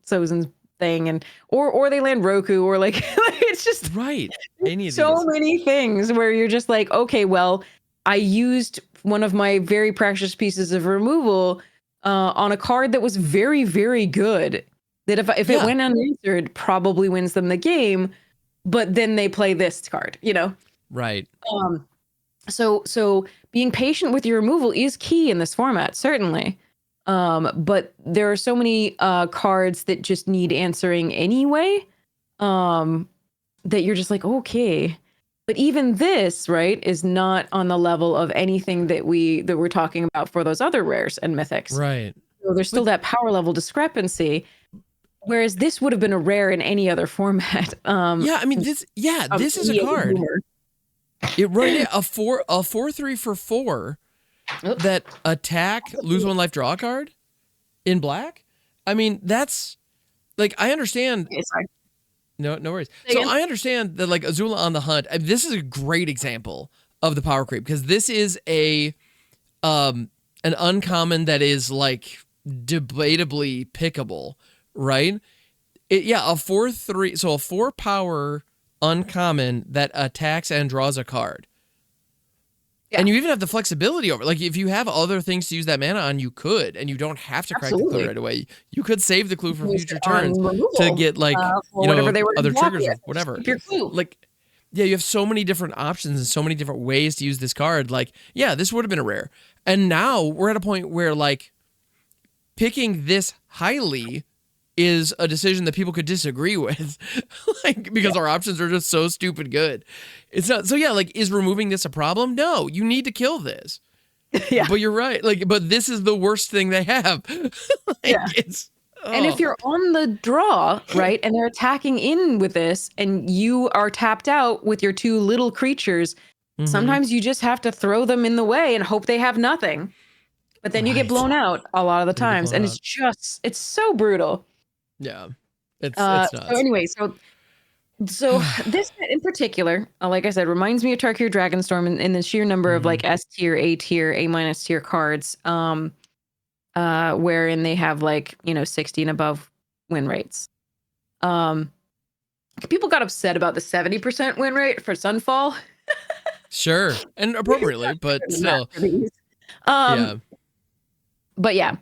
Sozin's thing, and or they land Roku, or like it's just right. Many things where you're just like, okay, well, I used one of my very precious pieces of removal on a card that was very, very good. That if it went unanswered, probably wins them the game. But then they play this card, Right. So being patient with your removal is key in this format, certainly. But there are so many cards that just need answering anyway, that you're just like, okay. But even this, right, is not on the level of anything that we're talking about for those other rares and mythics. Right. So there's still that power level discrepancy. Whereas this would have been a rare in any other format. This is a card. It ran a 4/3 for 4 that attack, lose 1 life, draw a card in black. I mean, that's like, I understand. Okay, sorry. No worries. So I understand that like Azula on the hunt. This is a great example of the power creep, because this is an uncommon that is like debatably pickable, right? A 4/3, so a 4 power uncommon that attacks and draws a card. Yeah. And you even have the flexibility over, like, if you have other things to use that mana on, you could, and you don't have to crack the clue right away. You could save the clue for future turns to get like other triggers or whatever. Keep your clue. Like, you have so many different options and so many different ways to use this card. Like, this would have been a rare. And now we're at a point where like picking this highly is a decision that people could disagree with, like, because our options are just so stupid good. It's not so. Like, is removing this a problem? No, you need to kill this. Yeah, but you're right. Like, but this is the worst thing they have. And if you're on the draw, right, and they're attacking in with this, and you are tapped out with your 2 little creatures, sometimes you just have to throw them in the way and hope they have nothing. But then you get blown out a lot of the times, and it's so brutal. Yeah, it's nuts. So anyway, so this in particular, like I said, reminds me of Tarkir Dragonstorm in the sheer number of like S tier, A tier, A- tier cards, wherein they have like 60 and above win rates. People got upset about the 70% win rate for Sunfall. Sure, and appropriately, but still. But yeah.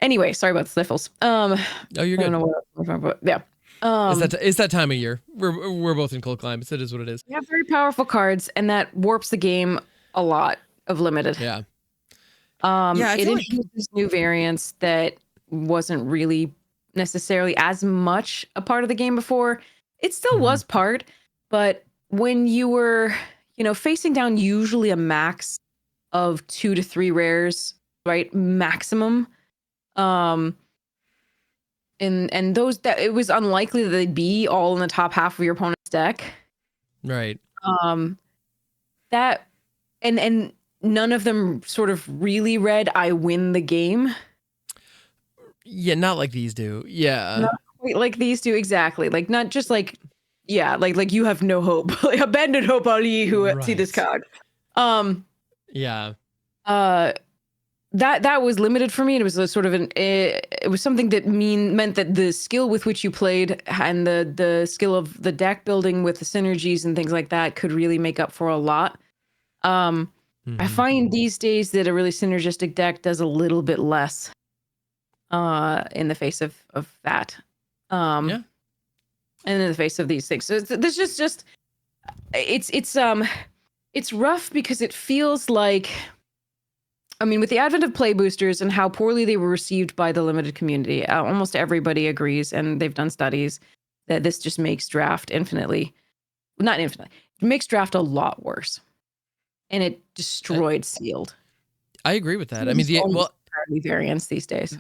Anyway, sorry about the sniffles. Oh, you're good. I don't know what, yeah. It's that time of year. We're both in cold climates. It is what it is. Yeah, very powerful cards, and that warps the game a lot of limited. Yeah. It introduces new variants that wasn't really necessarily as much a part of the game before. It still was part, but when you were, facing down usually a max of 2 to 3 rares, right? Maximum. And those that it was unlikely that they'd be all in the top half of your opponent's deck. Right. That and none of them sort of really read I win the game. Yeah, not like these do. Yeah. Not quite like these do, exactly. Like not just like like you have no hope. Like abandoned hope, all ye who see this card. Yeah. That was limited for me. It was a sort of it was something that meant that the skill with which you played and the skill of the deck building with the synergies and things like that could really make up for a lot. I find these days that a really synergistic deck does a little bit less in the face of that. And in the face of these things. So this is just it's rough because it feels like, I mean, with the advent of play boosters and how poorly they were received by the limited community, almost everybody agrees, and they've done studies, that this just makes draft it makes draft a lot worse. And it destroyed sealed. I agree with that. I mean, the variants these days.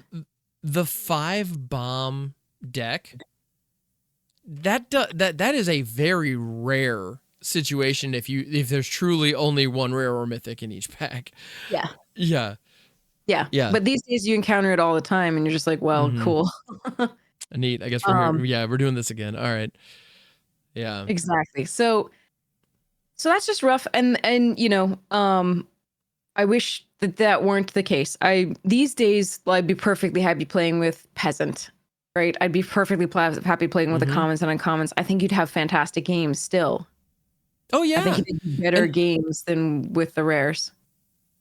The 5 bomb deck, that is a very rare situation if there's truly only one rare or mythic in each pack. Yeah. But these days you encounter it all the time, and you're just like, well, cool. Neat. I guess we're here. Yeah, we're doing this again. All right. Yeah. Exactly. So that's just rough, and I wish that weren't the case. These days I'd be perfectly happy playing with Peasant, right? I'd be perfectly happy playing with the commons and uncommons. I think you'd have fantastic games still. Oh yeah, I think you'd have better games than with the rares.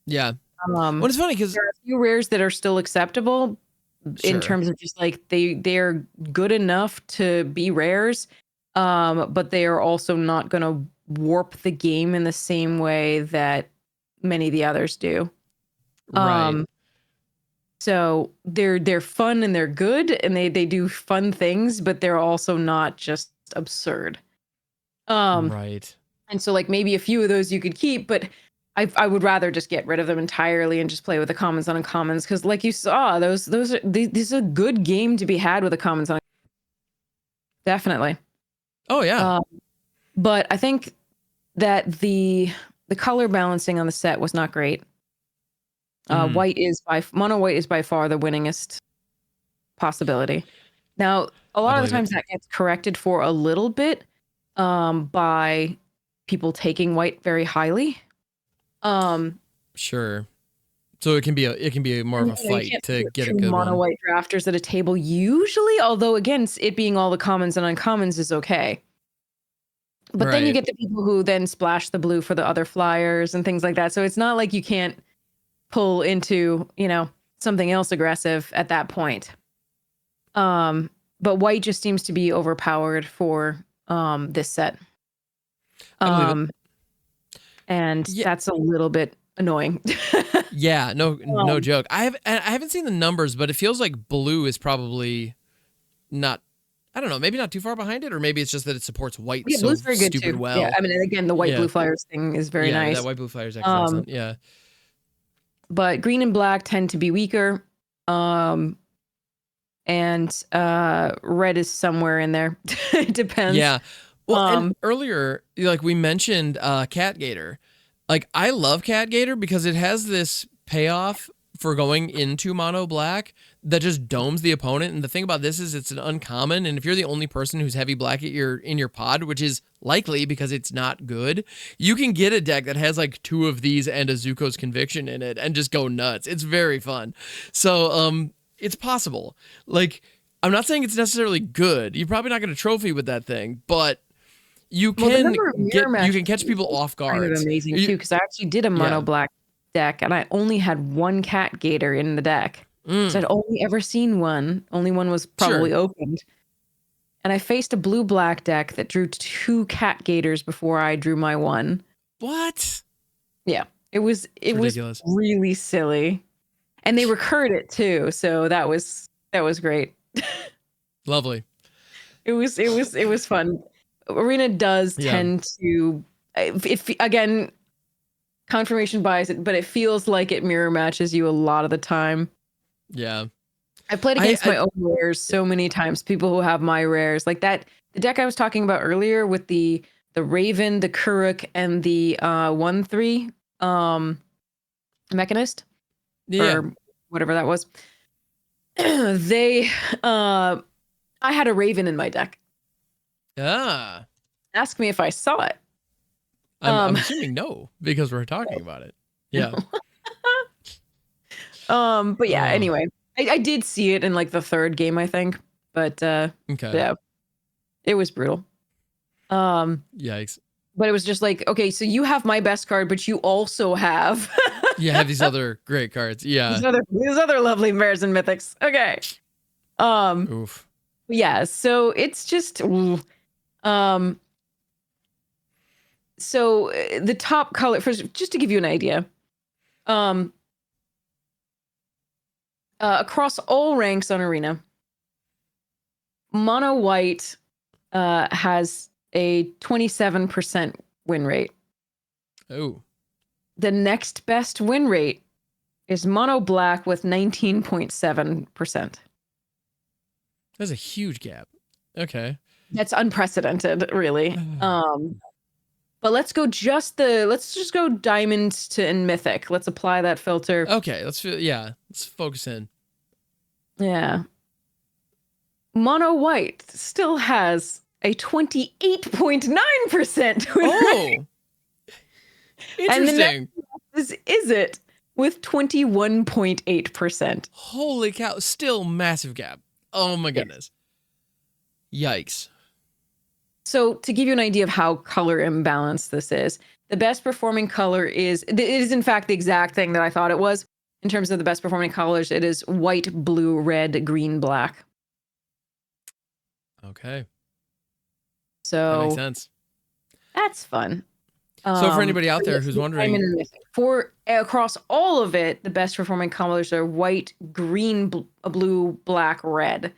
Yeah. Well, it's funny because there are a few rares that are still acceptable in terms of just like they're good enough to be rares, but they are also not going to warp the game in the same way that many of the others do. Right. So they're fun and they're good and they do fun things, but they're also not just absurd. Right. And so like maybe a few of those you could keep, but I would rather just get rid of them entirely and just play with the commons and uncommons, because like you saw, these are a good game to be had with the commons and definitely. Oh yeah. But I think that the color balancing on the set was not great. Mono white is by far the winningest possibility. Now, a lot of the times that gets corrected for a little bit by people taking white very highly. Sure. So it can be more of a fight to get a good mono white drafters at a table usually, although again, it being all the commons and uncommons is okay. But then you get the people who then splash the blue for the other flyers and things like that. So it's not like you can't pull into, something else aggressive at that point. But white just seems to be overpowered for this set. And that's a little bit annoying. Yeah, no joke. I haven't seen the numbers, but it feels like blue is probably not, I don't know, maybe not too far behind it, or maybe it's just that it supports white so blue's very good stupid too. well. Yeah, I mean, again, the white blue flyers thing is very nice. Yeah, that white blue flyer is actually excellent. Yeah. But green and black tend to be weaker. And red is somewhere in there. It depends. Yeah. Well, and earlier, like we mentioned Cat Gator. Like, I love Cat Gator because it has this payoff for going into mono black that just domes the opponent. And the thing about this is it's an uncommon, and if you're the only person who's heavy black in your pod, which is likely because it's not good, you can get a deck that has like 2 of these and a Zuko's Conviction in it and just go nuts. It's very fun. So it's possible. Like, I'm not saying it's necessarily good. You're probably not going to trophy with that thing, but you can catch people off guard. Kind of amazing too, because I actually did a mono black deck and I only had 1 Cat Gator in the deck. So I'd only ever seen one. Only one was probably opened. And I faced a blue black deck that drew 2 Cat Gators before I drew my 1. What? Yeah. It was really silly. And they recurred it too, so that was great. Lovely. It was fun. Arena does tend to, if again, confirmation bias, but it feels like it mirror matches you a lot of the time. Yeah. I played against my own rares so many times. People who have my rares, like that, the deck I was talking about earlier with the Raven, the Kuruk, and the 1/3 Mechanist, or whatever that was. They, I had a Raven in my deck. Ah. Ask me if I saw it. I'm assuming no, because we're talking about it. Yeah. But yeah, anyway, I did see it in like the third game, I think. But yeah, it was brutal. Yikes. But it was just like, okay, so you have my best card, but you also have you have these other great cards. Yeah. These other lovely Bears and Mythics. Okay. Oof. Yeah, so it's just so the top color, just to give you an idea, across all ranks on Arena, mono white has a 27% win rate. Oh. The next best win rate is mono black with 19.7%. That's a huge gap. Okay. That's unprecedented, really. But let's just go diamond to and mythic. Let's apply that filter. Okay, let's focus in. Yeah. Mono white still has a 28.9% win rate. Interesting. And the is it with 21.8%. Holy cow, still massive gap. Oh my goodness. Yikes. So to give you an idea of how color imbalanced this is, the best performing color it is in fact the exact thing that I thought it was. In terms of the best performing colors, it is white, blue, red, green, black. Okay. So that makes sense. That's fun. So for anybody out there who's wondering, for across all of it, the best performing colors are white, green, blue, black, red.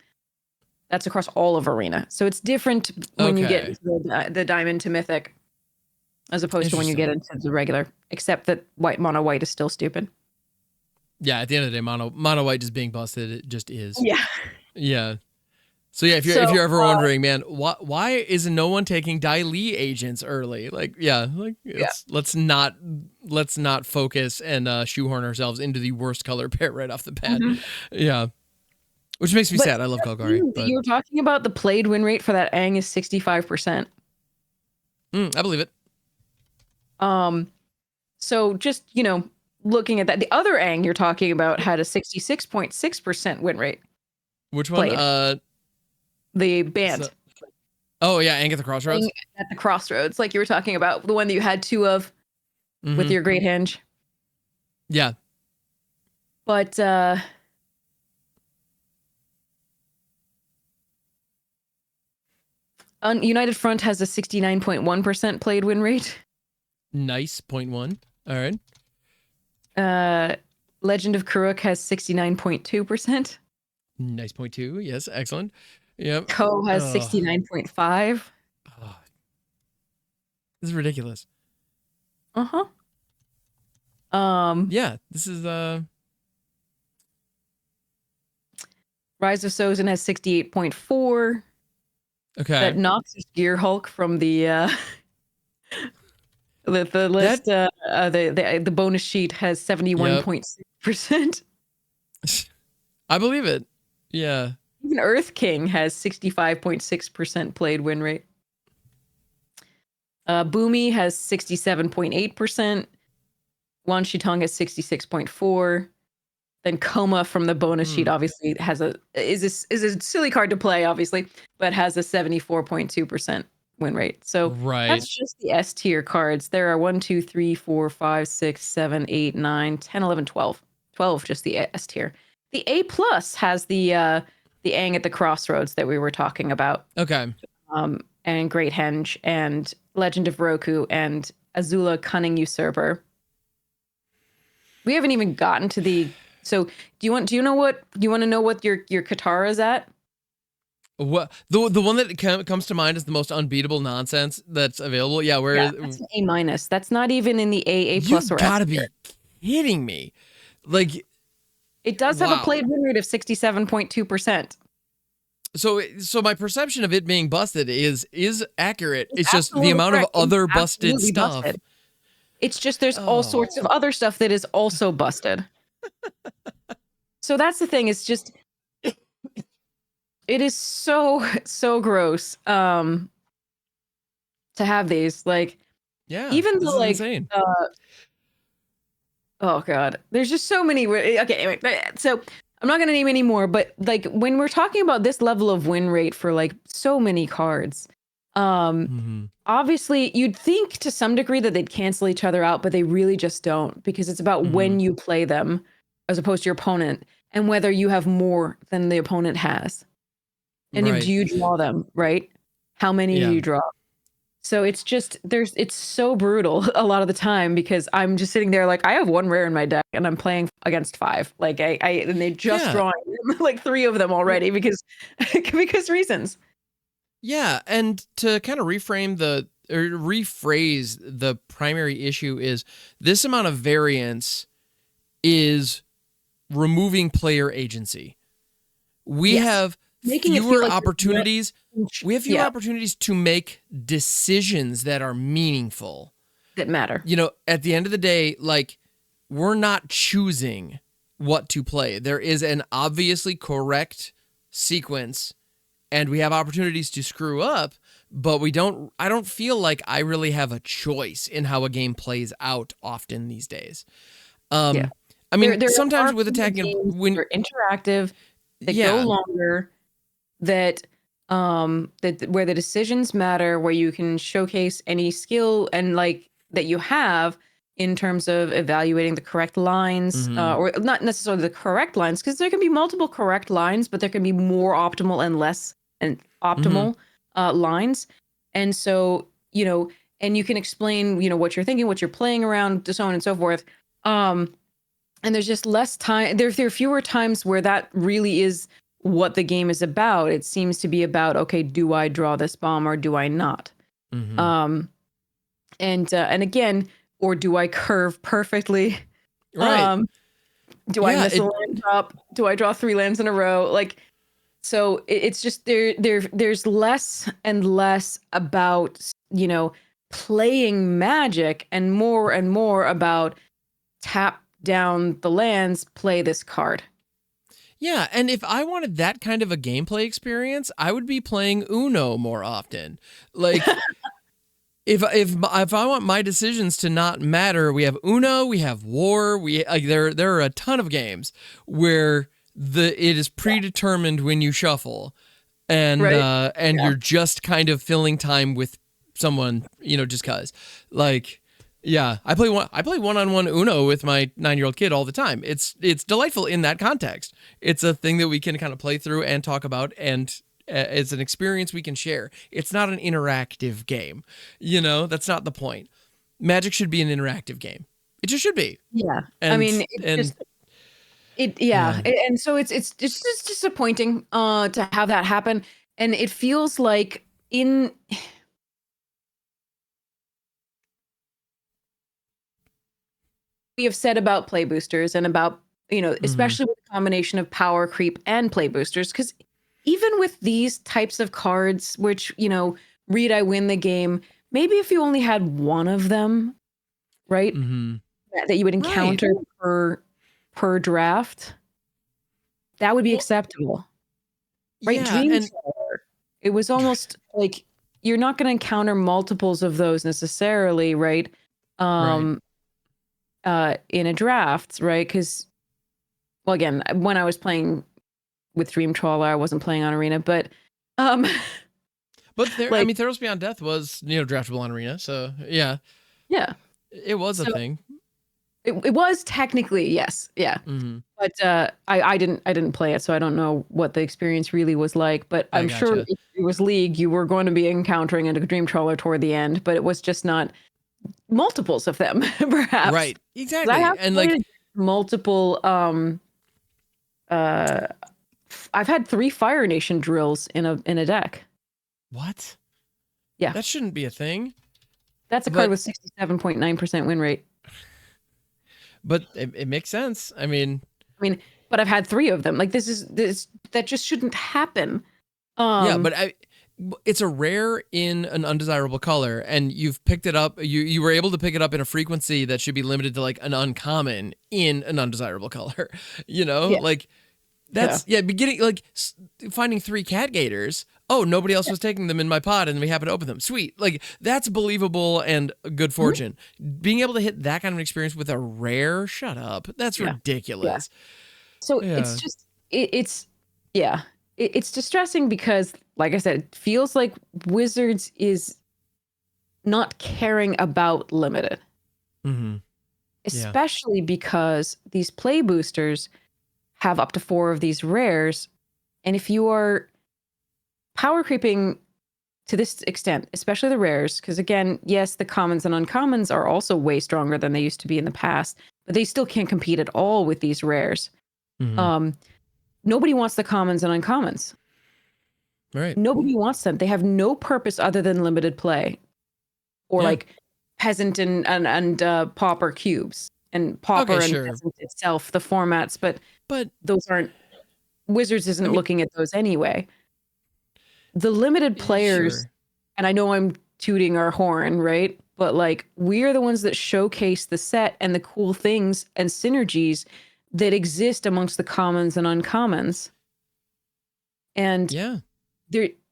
That's across all of Arena. So it's different when you get into the diamond to mythic, as opposed to when you get into the regular. Except that mono white is still stupid. Yeah, at the end of the day, mono white just being busted. It just is. Yeah. Yeah. So yeah, if you're ever wondering, man, why is no one taking Dai Li agents early? Let's not focus and shoehorn ourselves into the worst color pair right off the bat. Mm-hmm. Yeah, which makes me sad. I love Kalgari. You were talking about the played win rate for that Aang is 65%. I believe it. So just looking at that, the other Aang you're talking about had a 66.6% win rate. Which one? Played. The band. Oh yeah, Aang at the Crossroads. Aang at the Crossroads, like you were talking about, the one that you had two of with your Great Henge. Yeah. But United Front has a 69.1% played win rate. Nice, 0.1. All right. Legend of Kuruk has 69.2%. Nice, 0.2. Yes, excellent. Yep. Ko has 69.5. Oh, this is ridiculous. Uh-huh. Yeah, this is Rise of Sozin has 68.4. Okay. That Noxus Gear Hulk from the list, the bonus sheet has 71.6%. I believe it. Yeah. Even Earth King has 65.6% played win rate. Boomy has 67.8%. Wan Shitong has 66.4%. Then Coma from the bonus sheet obviously is a silly card to play, obviously, but has a 74.2% win rate. So that's just the S tier cards. There are 1, 2, 3, 4, 5, 6, 7, 8, 9, 10, 11, 12. 12 just the S tier. The A plus has the Aang at the Crossroads that we were talking about. Okay. And Great Henge and Legend of Roku and Azula Cunning Usurper. We haven't even gotten to the. So do you want to know what your Katara is at? What the one that comes to mind is the most unbeatable nonsense that's available. Yeah, where that's an A-. That's not even in the AA plus or F. You gotta be kidding me! Like, it does have a played win rate of 67.2%. So my perception of it being busted is accurate. It's just the amount of other busted stuff. Busted. It's just there's all sorts of other stuff that is also busted. So that's the thing. It's just. It is so gross to have these, like, even though, like, insane. Oh god, there's just so many. Okay, anyway, so I'm not gonna name any more, but like when we're talking about this level of win rate for like so many cards, obviously you'd think to some degree that they'd cancel each other out, but they really just don't, because it's about when you play them as opposed to your opponent and whether you have more than the opponent has. And do you draw them, right? How many do you draw? So it's just, it's so brutal a lot of the time, because I'm just sitting there like, I have one rare in my deck and I'm playing against 5. Like and they just drawing like 3 of them already because reasons. Yeah. And to kind of rephrase the primary issue is this amount of variance is removing player agency. We have fewer opportunities. We have fewer opportunities to make decisions that are meaningful, that matter. You know, at the end of the day, like, we're not choosing what to play. There is an obviously correct sequence, and we have opportunities to screw up, but I don't feel like I really have a choice in how a game plays out often these days. I mean, there sometimes with attacking, when you're interactive, they go longer, that where the decisions matter, where you can showcase any skill and like that you have in terms of evaluating the correct lines, or not necessarily the correct lines, because there can be multiple correct lines, but there can be more optimal and less and optimal lines. And so, you know, and you can explain, you know, what you're thinking, what you're playing around, so on and so forth. And there's just less time. There are fewer times where that really is what the game is about. It seems to be about, okay, do I draw this bomb or do I not? And again, or do I curve perfectly? Right. Do I miss a land drop? Do I draw 3 lands in a row? Like, so it's just there's less and less about, you know, playing Magic and more about tap down the lands, play this card. Yeah, and if I wanted that kind of a gameplay experience, I would be playing Uno more often. Like, if I want my decisions to not matter, we have Uno, we have War, there are a ton of games where it is predetermined when you shuffle, and you're just kind of filling time with someone, you know, just cause. Like, yeah, I play one-on-one Uno with my 9-year-old kid all the time. It's delightful in that context. It's a thing that we can kind of play through and talk about, and it's an experience we can share. It's not an interactive game. You know, that's not the point. Magic should be an interactive game. It just should be. Yeah. And so it's just disappointing to have that happen. And it feels like we have said about play boosters and about, you know, especially with the combination of power creep and play boosters, because even with these types of cards, which, you know, read I win the game, maybe if you only had one of them, right, that you would encounter per draft, that would be acceptable, right? Yeah, it was almost like you're not going to encounter multiples of those necessarily, right? In a draft, right? Because, well, again, when I was playing with Dream Trawler, I wasn't playing on Arena, but I mean, Theros Beyond Death was, you know, draftable on Arena, so yeah, it was a thing. It was technically, yes, yeah, but I didn't play it, so I don't know what the experience really was like. But I'm sure if it was League, you were going to be encountering a Dream Trawler toward the end, but it was just not multiples of them, perhaps. Right, exactly. And like multiple I I've had 3 Fire Nation drills in a deck. What? Yeah. That shouldn't be a thing. That's a card with 67.9% win rate. But it makes sense. I mean, but I've had 3 of them. Like that just shouldn't happen. Yeah, but it's a rare in an undesirable color, and you've picked it up. You were able to pick it up in a frequency that should be limited to like an uncommon in an undesirable color. You know, like that's beginning like finding 3 cat gators. Oh, nobody else was taking them in my pod, and we happen to open them. Sweet, like that's believable and good fortune. Being able to hit that kind of experience with a rare, shut up. That's ridiculous. Yeah. So it's just it's distressing because, like I said, it feels like Wizards is not caring about limited. Especially because these play boosters have up to 4 of these rares. And if you are power creeping to this extent, especially the rares, because again, yes, the commons and uncommons are also way stronger than they used to be in the past, but they still can't compete at all with these rares. Nobody wants the commons and uncommons. Right. Nobody wants them. They have no purpose other than limited play, or like peasant and pauper cubes, and pauper and peasant itself, the formats. But those aren't. Wizards isn't looking at those anyway. The limited players, and I know I'm tooting our horn, right? But like we're the ones that showcase the set and the cool things and synergies that exist amongst the commons and uncommons. And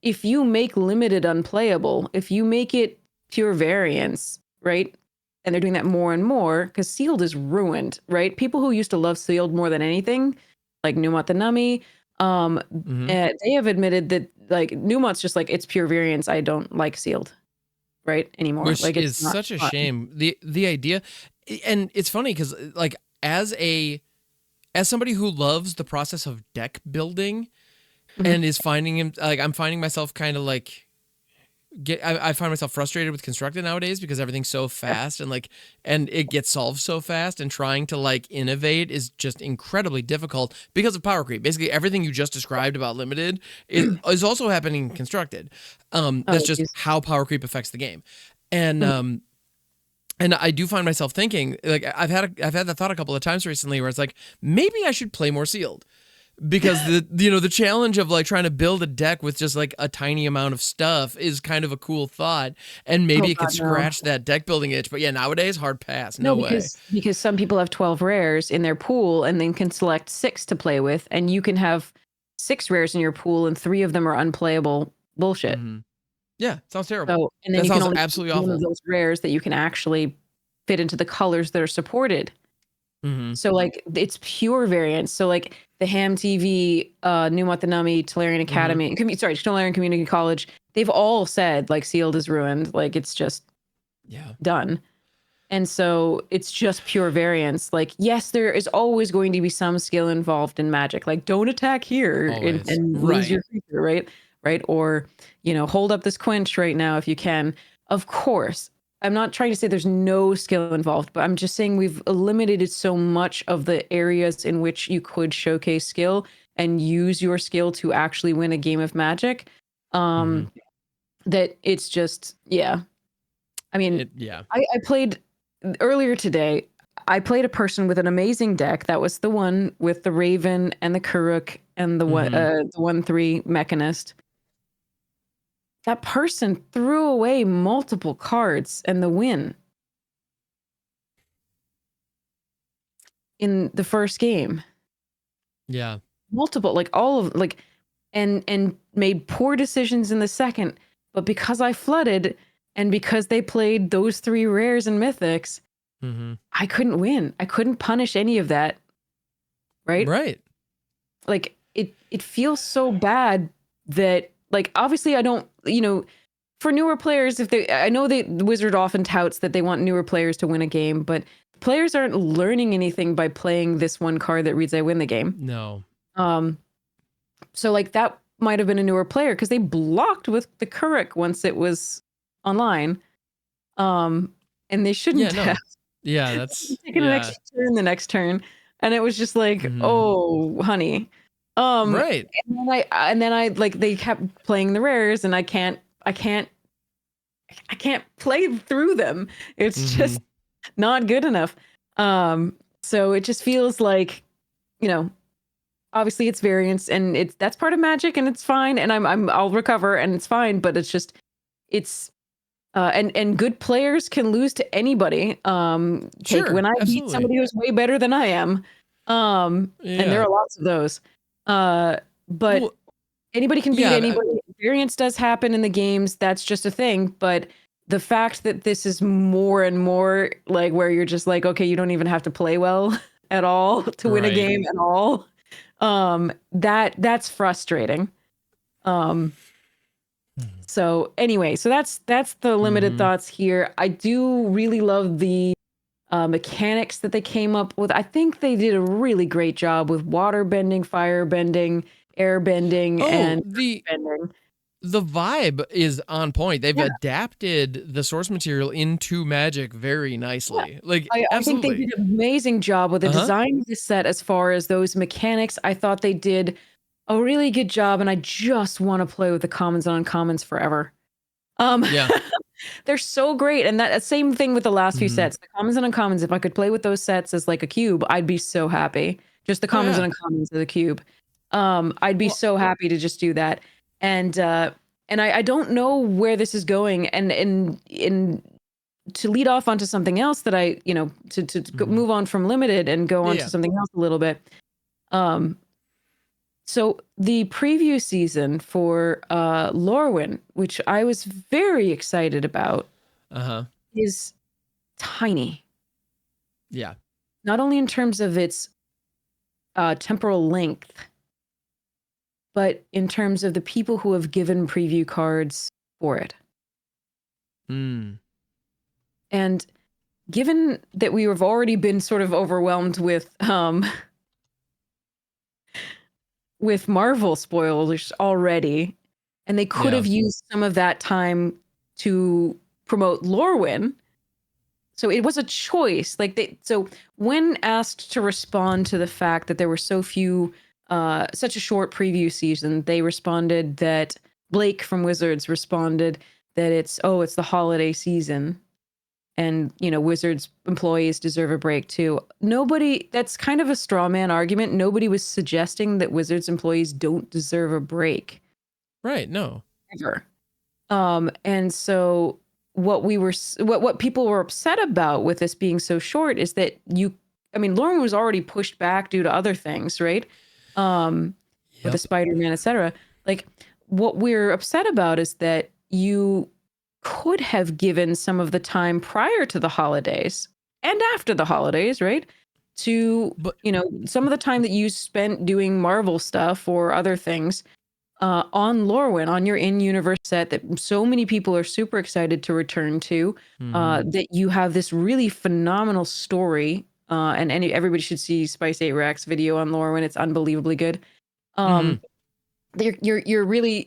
if you make limited unplayable, if you make it pure variance, right? And they're doing that more and more because sealed is ruined, right? People who used to love sealed more than anything, like Numot the Nummy, they have admitted that like Numot's just like, it's pure variance. I don't like sealed right anymore. Which like, is such a shame. The idea, and it's funny because like as somebody who loves the process of deck building and is finding him, like I'm finding myself kind of like I find myself frustrated with Constructed nowadays because everything's so fast and it gets solved so fast, and trying to like innovate is just incredibly difficult because of power creep. Basically everything you just described about limited is also happening in Constructed. That's just how power creep affects the game. And I do find myself thinking, like I've had that thought a couple of times recently where it's like, maybe I should play more sealed, because the challenge of like trying to build a deck with just like a tiny amount of stuff is kind of a cool thought, and maybe it could scratch that deck building itch. But yeah, nowadays hard pass. No way. Because some people have 12 rares in their pool and then can select 6 to play with, and you can have 6 rares in your pool and 3 of them are unplayable bullshit. Yeah, sounds terrible. So, and then that you sounds can only absolutely one awful. of those rares that you can actually fit into the colors that are supported. So like it's pure variance. So like the Ham TV, Numot the Nummy, Tolarian Academy, Tolarian Community College, they've all said like sealed is ruined. Like it's just done. And so it's just pure variance. Like, yes, there is always going to be some skill involved in Magic. Like don't attack here and lose your creature, right? Right. Or, hold up this quench right now if you can. Of course. I'm not trying to say there's no skill involved, but I'm just saying we've eliminated so much of the areas in which you could showcase skill and use your skill to actually win a game of Magic. That it's just, I mean, I played earlier today. I played a person with an amazing deck. That was the one with the Raven and the Kuruk and the 1/3 Mechanist. That person threw away multiple cards and the win in the first game. Yeah. Multiple, like all of like, and made poor decisions in the second. But because I flooded and because they played those 3 rares and mythics, I couldn't win. I couldn't punish any of that. Right? Right. Like it feels so bad that, like, obviously I don't, for newer players, I know the Wizard often touts that they want newer players to win a game, but players aren't learning anything by playing this one card that reads I win the game. No. So like that might have been a newer player because they blocked with the Kuruk once it was online. And they shouldn't have. Yeah, that's taken an extra turn the next turn. And it was just like, oh, honey. Right. And then I like they kept playing the rares, and I can't play through them. It's just not good enough. So it just feels like, obviously it's variance, and that's part of Magic, and it's fine, and I'll recover, and it's fine, but and good players can lose to anybody. When I beat somebody who's way better than I am. And there are lots of those. But anybody can beat anybody. Variance does happen in the games. That's just a thing. But the fact that this is more and more like where you're just like, okay, you don't even have to play well at all to win a game at all. That's frustrating. So anyway, so that's the limited thoughts here. I do really love the mechanics that they came up with. I think they did a really great job with water bending, fire bending, air bending, and bending. The vibe is on point. They've adapted the source material into Magic very nicely. Yeah. I think they did an amazing job with the design of the set as far as those mechanics. I thought they did a really good job, and I just want to play with the commons and uncommons forever. They're so great, and that same thing with the last few sets, the commons and uncommons. If I could play with those sets as like a cube, I'd be so happy. Just the commons and uncommons of the cube. I'd be so happy to just do that. And I don't know where this is going, and to lead off onto something else that I to move on from limited and go on to something else a little bit. So the preview season for Lorwyn, which I was very excited about, is tiny. Yeah. Not only in terms of its temporal length, but in terms of the people who have given preview cards for it. And given that we have already been sort of overwhelmed with Marvel spoilers already, and they could have used some of that time to promote Lorwyn. So it was a choice. So when asked to respond to the fact that there were so few, such a short preview season, they responded that Blake from Wizards responded that it's the holiday season, and Wizards employees deserve a break too. That's kind of a straw man argument. Nobody was suggesting that Wizards employees don't deserve a break. Right, no. Ever. And so what people were upset about with this being so short is that Lorwyn was already pushed back due to other things, right? With the Spider-Man, etc. Like, what we're upset about is that you could have given some of the time prior to the holidays and after the holidays, right? Some of the time that you spent doing Marvel stuff or other things on Lorwyn, on your in-universe set that so many people are super excited to return to, that you have this really phenomenal story, and everybody should see Spice 8 Rack's video on Lorwyn. It's unbelievably good. You're really,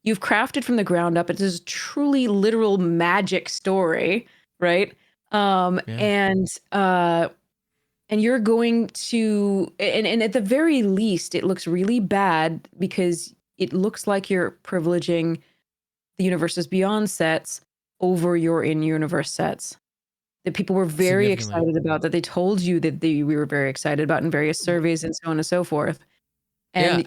you've crafted from the ground up. It's a truly literal magic story, right? And you're going to, and at the very least, it looks really bad because it looks like you're privileging the Universes Beyond sets over your in-universe sets that people were very excited about, that they told you that we were very excited about in various surveys and so on and so forth. And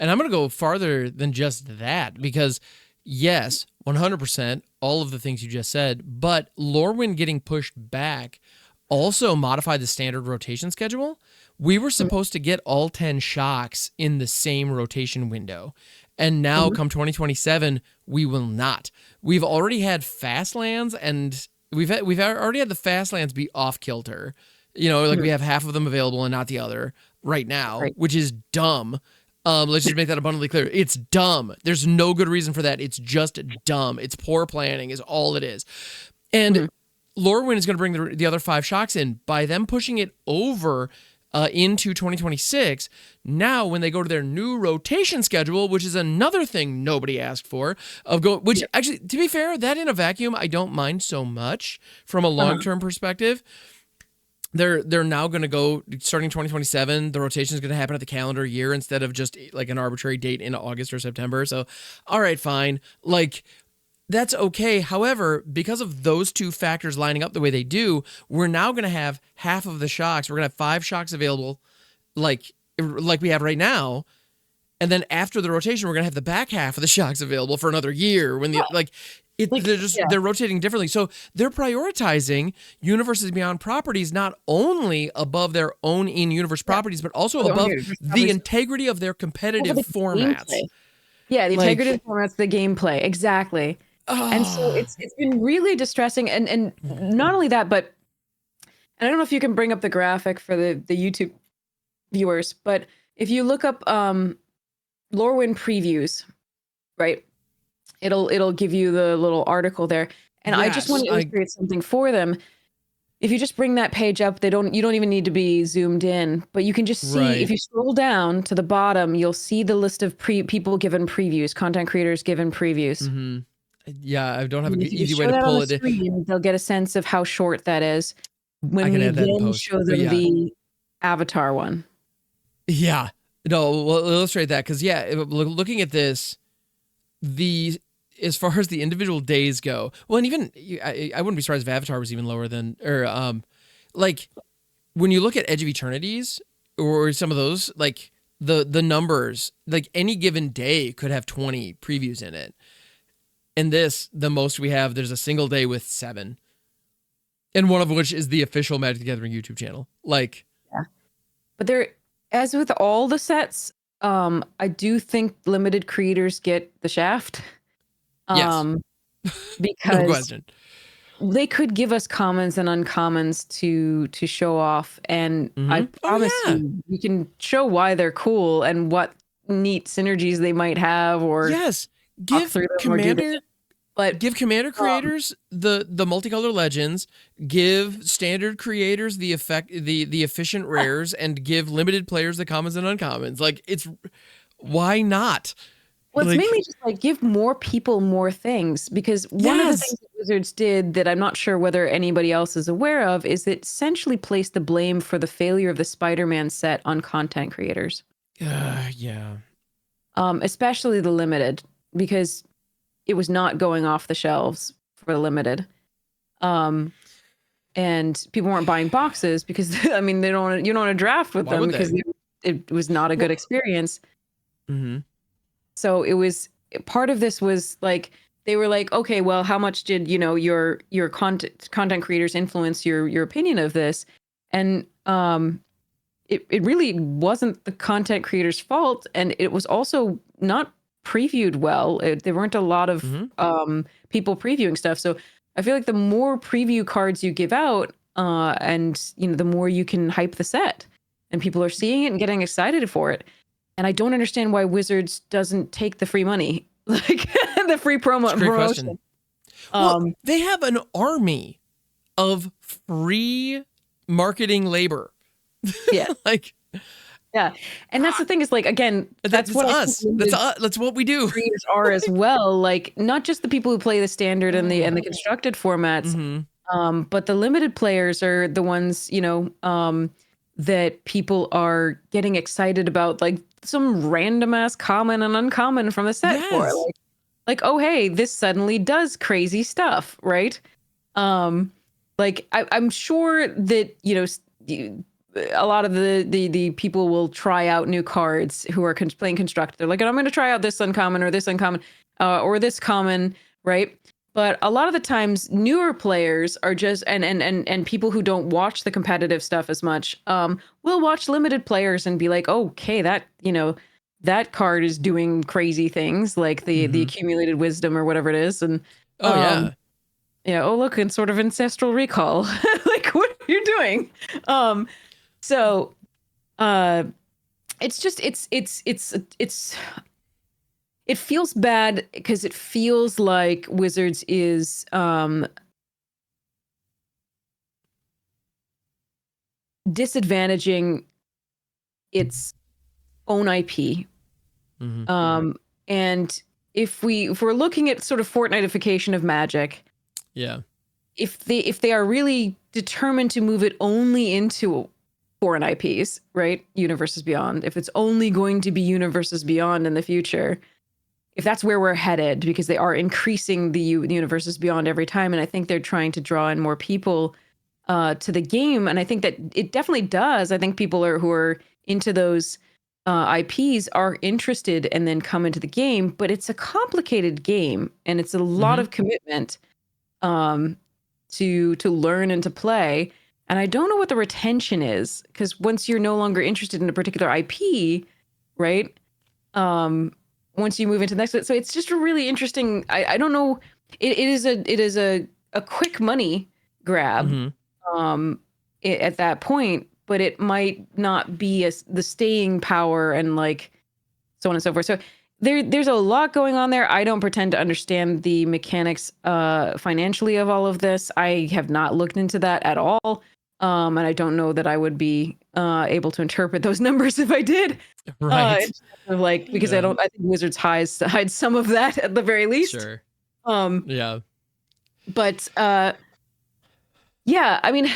And I'm going to go farther than just that, because yes, 100%, all of the things you just said, but Lorwyn getting pushed back also modified the standard rotation schedule. We were supposed to get all 10 shocks in the same rotation window. And now come 2027, we will not. We've already had fast lands, and we've already had the fast lands be off kilter. We have half of them available and not the other right now, which is dumb. Let's just make that abundantly clear. It's dumb. There's no good reason for that. It's just dumb. It's poor planning is all it is. And Lorwyn is going to bring the other 5 shocks in. By them pushing it over into 2026, now when they go to their new rotation schedule, which is another thing nobody asked for, actually, to be fair, that in a vacuum, I don't mind so much from a long-term perspective. they're now going to go starting 2027. The rotation is going to happen at the calendar year instead of just like an arbitrary date in August or September. So, all right, fine. Like, that's okay. However, because of those two factors lining up the way they do, we're now going to have half of the shocks. We're going to have 5 shocks available, like we have right now. And then after the rotation, we're going to have the back half of the shocks available for another year. When they're rotating differently. So they're prioritizing Universes Beyond properties not only above their own in-universe properties, but also above the integrity of their competitive formats. Yeah, the integrity of the formats, the gameplay. Exactly. And so it's been really distressing. And not only that, but and I don't know if you can bring up the graphic for the YouTube viewers, but if you look up Lorwyn previews, right? It'll give you the little article there. And I just want to illustrate something for them. If you just bring that page up, you don't even need to be zoomed in, but you can just see, if you scroll down to the bottom, you'll see the list of people given previews, content creators given previews. Mm-hmm. Yeah, I don't have an easy way to pull it in. They'll get a sense of how short that is when we then show them the avatar one. Yeah. No, we'll illustrate that because, looking at this, as far as the individual days go, well, and even I wouldn't be surprised if Avatar was even lower than, like when you look at Edge of Eternities or some of those, like the numbers, like any given day could have 20 previews in it. And this, the most we have, there's a single day with 7. And one of which is the official Magic the Gathering YouTube channel. Like, yeah. But there, as with all the sets, I do think limited creators get the shaft. Yes. Because no question. They could give us commons and uncommons to show off. And I promise you, we can show why they're cool and what neat synergies they might have, or give commander creators the multicolor legends, give standard creators the efficient rares, and give limited players the commons and uncommons. Like, it's why not? Well, it's mainly just like give more people more things, because one of the things that Wizards did that I'm not sure whether anybody else is aware of is that essentially placed the blame for the failure of the Spider-Man set on content creators. Especially the limited, because it was not going off the shelves for the limited. And people weren't buying boxes because I mean you don't want to draft with them because it was not a good experience. Mm-hmm. So it was part of this was like they were like, okay, well, how much did your content creators influence your opinion of this? And it really wasn't the content creators' fault, and it was also not previewed well. There weren't a lot of people previewing stuff. So I feel like the more preview cards you give out, and the more you can hype the set, and people are seeing it and getting excited for it. And I don't understand why Wizards doesn't take the free money, like the free promotion. Well, they have an army of free marketing labor. Yeah. Yeah. And that's the thing is, like, again, that's what us. That's what we do. Creators are as well. Like, not just the people who play the standard and the constructed formats, but the limited players are the ones, that people are getting excited about, like some random ass common and uncommon from the set for. Like, oh hey, this suddenly does crazy stuff, right? Like I'm sure that a lot of the people will try out new cards who are playing constructed. They're like, I'm going to try out this uncommon or this uncommon or this common, right? But a lot of the times, newer players are just and people who don't watch the competitive stuff as much will watch limited players and be like, okay, that card is doing crazy things, like the accumulated wisdom or whatever it is, and oh look, in sort of ancestral recall, like what are you doing? So it's just it feels bad because it feels like Wizards is disadvantaging its own IP. And if we're looking at sort of Fortnitification of Magic, if they are really determined to move it only into foreign IPs, right? Universes Beyond. If it's only going to be Universes Beyond in the future, if that's where we're headed, because they are increasing the Universes Beyond every time, and I think they're trying to draw in more people to the game, and I think that it definitely does. I think people who are into those IPs are interested and then come into the game, but it's a complicated game and it's a lot of commitment to learn and to play. And I don't know what the retention is, because once you're no longer interested in a particular IP, right? Once you move into the next, so it's just a really interesting. I don't know. It is a quick money grab at that point, but it might not be the staying power and like so on and so forth. So there's a lot going on there. I don't pretend to understand the mechanics financially of all of this. I have not looked into that at all. And I don't know that I would be able to interpret those numbers if I did. Right. Because I think Wizards hide some of that at the very least. Sure. Yeah. But yeah, I mean,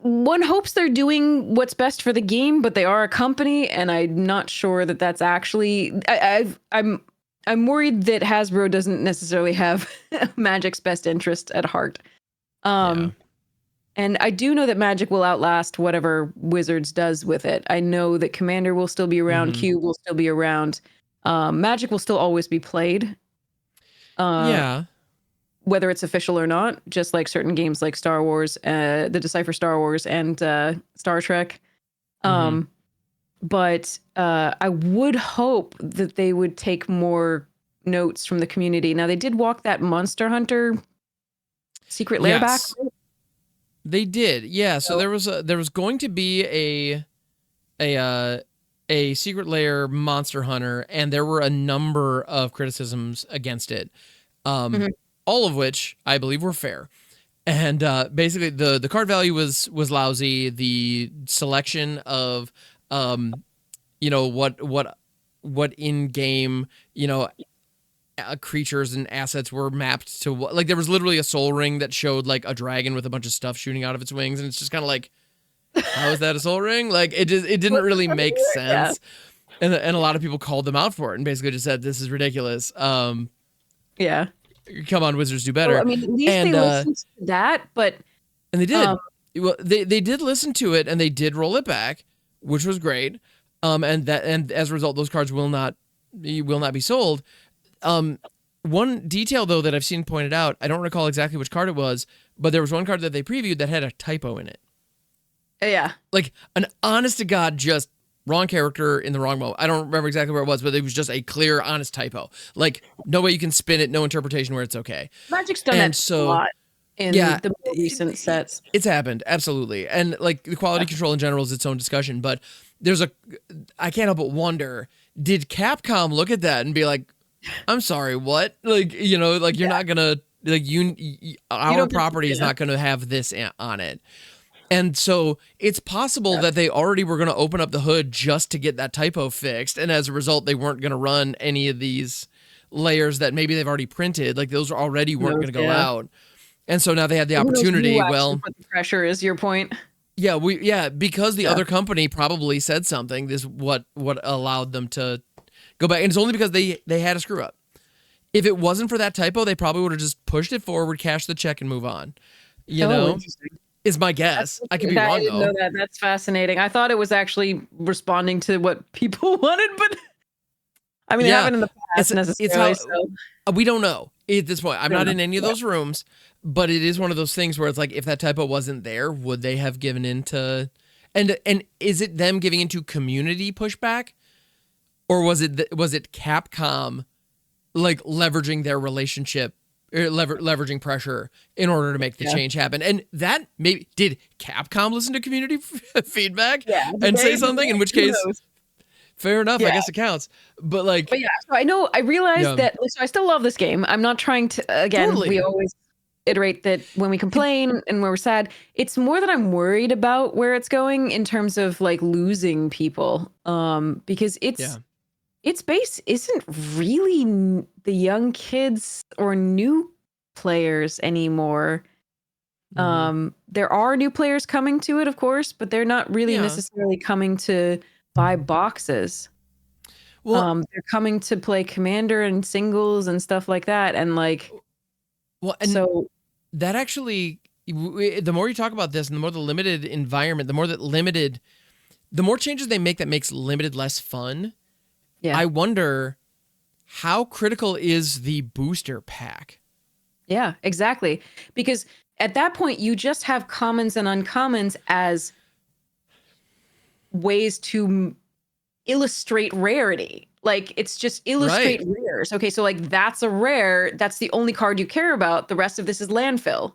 one hopes they're doing what's best for the game, but they are a company, and I'm not sure that that's actually. I'm worried that Hasbro doesn't necessarily have Magic's best interest at heart. And I do know that Magic will outlast whatever Wizards does with it. I know that Commander will still be around, Cube will still be around, Magic will still always be played. Whether it's official or not, just like certain games like Star Wars, the Decipher Star Wars and Star Trek. But I would hope that they would take more notes from the community. Now, they did walk that Monster Hunter secret lair back. They did, yeah. So there was going to be a secret lair Monster Hunter, and there were a number of criticisms against it. All of which I believe were fair. And basically the card value was lousy. The selection of what in-game, creatures and assets were mapped to what, like there was literally a soul ring that showed like a dragon with a bunch of stuff shooting out of its wings, and it's just kind of like, how is that a soul ring? Like it didn't really make sense. And a lot of people called them out for it and basically just said, this is ridiculous. Come on, Wizards, do better. Well, I mean, at least they listened to that, but and they did. Well, they did listen to it and they did roll it back, which was great. And as a result, those cards will not be sold. One detail though that I've seen pointed out, I don't recall exactly which card it was, but there was one card that they previewed that had a typo in it. Yeah, like an honest to God, just wrong character in the wrong moment. I don't remember exactly where it was, but it was just a clear, honest typo. Like, no way you can spin it, no interpretation where it's okay. Magic's done that a lot in the more recent sets. It's happened, absolutely. And, like, the quality control in general is its own discussion, but I can't help but wonder, did Capcom look at that and be like, I'm sorry, what? Like, you're not gonna, like, our property is not gonna have this on it. And so it's possible that they already were going to open up the hood just to get that typo fixed. And as a result, they weren't going to run any of these layers that maybe they've already printed. Like those already weren't going to go out. And so now they had the opportunity. Well, the pressure is your point. Yeah, because the other company probably said something. This what allowed them to go back. And it's only because they had a screw up. If it wasn't for that typo, they probably would have just pushed it forward, cashed the check, and move on. You know? Is my guess. I could be wrong, though. I didn't know that. That's fascinating. I thought it was actually responding to what people wanted, but I mean, they haven't in the past necessarily. We don't know at this point. I'm not in any of those rooms, but it is one of those things where it's like, if that typo wasn't there, would they have given into? And is it them giving into community pushback, or was it Capcom, like leveraging their relationship? Leveraging pressure in order to make the change happen. And that maybe, did Capcom listen to community feedback and say something? In which case, fair enough, I guess it counts. But so I realized that, so I still love this game. I'm not trying to, again, we always iterate that when we complain and when we're sad, it's more that I'm worried about where it's going in terms of like losing people. Because its base isn't really the young kids or new players anymore. There are new players coming to it, of course, but they're not really necessarily coming to buy boxes. Well, they're coming to play Commander and singles and stuff like that. And like, and so that actually, the more you talk about this and the more the limited environment, the more changes they make that makes limited less fun. Yeah. I wonder how critical is the booster pack? Yeah, exactly. Because at that point, you just have commons and uncommons as ways to illustrate rarity. Like, it's just illustrate rares. Okay, so like that's a rare. That's the only card you care about. The rest of this is landfill.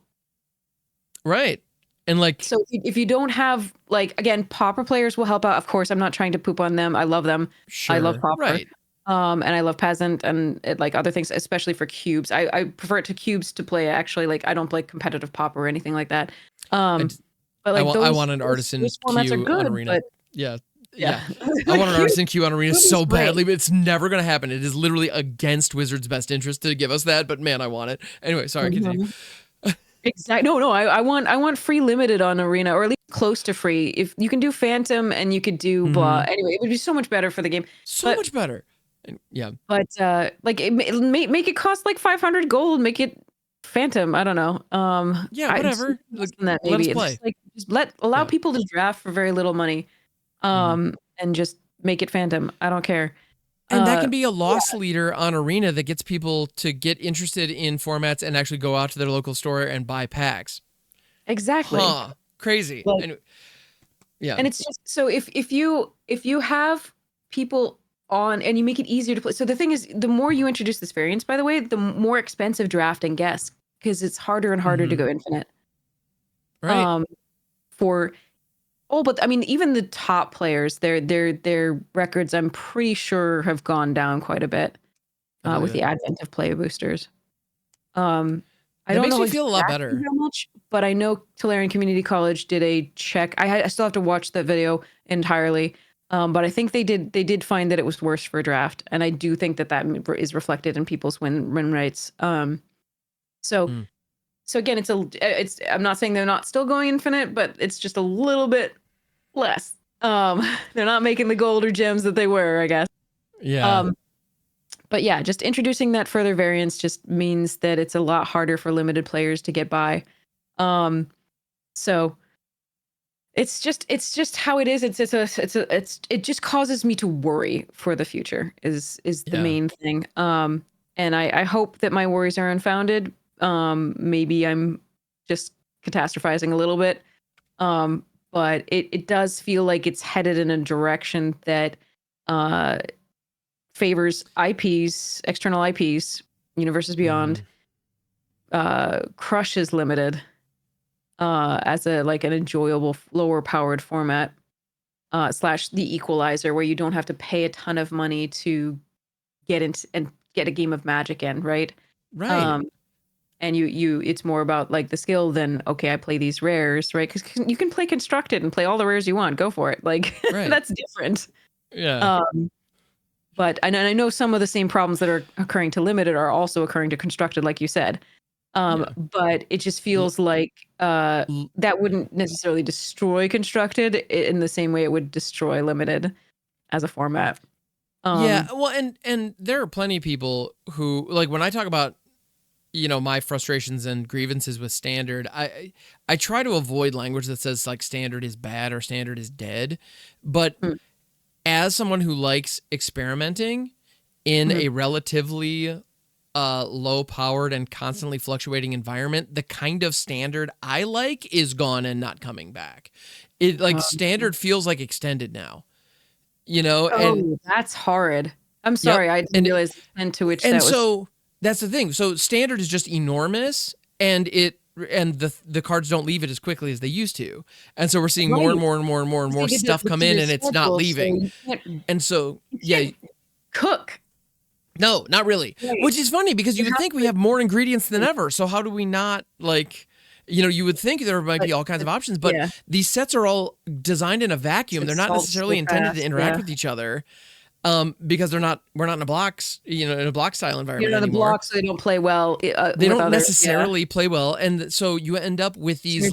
Right. And like, so if you don't have, like, again, Pauper players will help out. Of course, I'm not trying to poop on them. I love them. Sure. I love Pauper. Right. And I love Peasant and like other things, especially for cubes. I prefer it to cubes to play. Actually, like, I don't play competitive Pauper or anything like that. But like, I want an artisan formats are good, on Arena. But yeah. I want an artisan queue on Arena so badly, but it's never going to happen. It is literally against Wizards' best interest to give us that, but man, I want it. Anyway, sorry, continue. Exactly. No, I want free limited on Arena, or at least close to free. If you can do Phantom and you could do blah. Anyway, it would be so much better for the game. Much better. Yeah. But like, make it cost like 500 gold. Make it Phantom. I don't know. Yeah, whatever. Let us play. Just allow people to draft for very little money. And just make it Phantom. I don't care. And that can be a loss leader on Arena that gets people to get interested in formats and actually go out to their local store and buy packs. Exactly. Crazy. Like, and, yeah. And it's just, so if you have people on and you make it easier to play. So the thing is, the more you introduce this variance, by the way, the more expensive drafting gets, because it's harder and harder to go infinite. Right. But I mean, even the top players, their records, I'm pretty sure, have gone down quite a bit with the advent of play boosters. I don't makes know me feel a lot better. How much, but I know Tolarian Community College did a check. I still have to watch that video entirely, but I think they did find that it was worse for draft, and I do think that is reflected in people's win rates. So again, it's I'm not saying they're not still going infinite, but it's just a little bit less. They're not making the gold or gems that they were, I guess. Yeah. But yeah, just introducing that further variance just means that it's a lot harder for limited players to get by. So it's just how it is. It just causes me to worry for the future is the main thing. And I hope that my worries are unfounded. Maybe I'm just catastrophizing a little bit. But it does feel like it's headed in a direction that favors IPs, external IPs, Universes Beyond, crushes limited as an enjoyable lower powered format, / the equalizer, where you don't have to pay a ton of money to get into and get a game of Magic in, right? Right. And it's more about like the skill than, okay, I play these rares, right? Because you can play constructed and play all the rares you want. Go for it. Like, that's different. Yeah. But I know some of the same problems that are occurring to limited are also occurring to constructed, like you said. But it just feels like that wouldn't necessarily destroy constructed in the same way it would destroy limited as a format. Well, and there are plenty of people who, like, when I talk about, my frustrations and grievances with standard, I try to avoid language that says like standard is bad or standard is dead. But as someone who likes experimenting in a relatively low powered and constantly fluctuating environment, the kind of standard I like is gone and not coming back. Standard feels like extended now, and that's horrid. I'm sorry. I didn't realize the extent to which that was. So that's the thing. So standard is just enormous, and the cards don't leave it as quickly as they used to. And so we're seeing more and more and more and more and more stuff come in, and it's not leaving. And so, cook. No, not really. Right. Which is funny because you would think we have more ingredients than ever. So how do we not, you would think there might be all kinds of options, but these sets are all designed in a vacuum. They're not necessarily intended to interact with each other. Because we're not in a blocks, in a block style environment the anymore. blocks, so they don't play well. They don't necessarily play well, and so you end up with these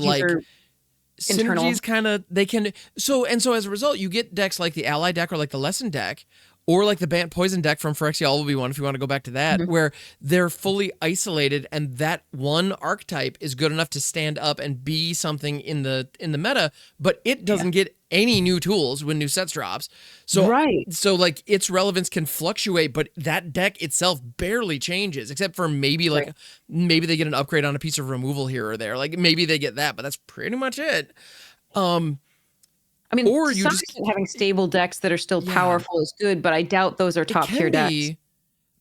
synergies kind of, they can, so as a result, you get decks like the ally deck or like the lesson deck or like the Bant Poison deck from Phyrexia All Will Be One, if you want to go back to that, where they're fully isolated and that one archetype is good enough to stand up and be something in the meta, but it doesn't get any new tools when new sets drops. So like its relevance can fluctuate, but that deck itself barely changes, except for maybe maybe they get an upgrade on a piece of removal here or there. Like maybe they get that, but that's pretty much it. I mean, or you just having stable decks that are still powerful is good, but I doubt those are top tier decks.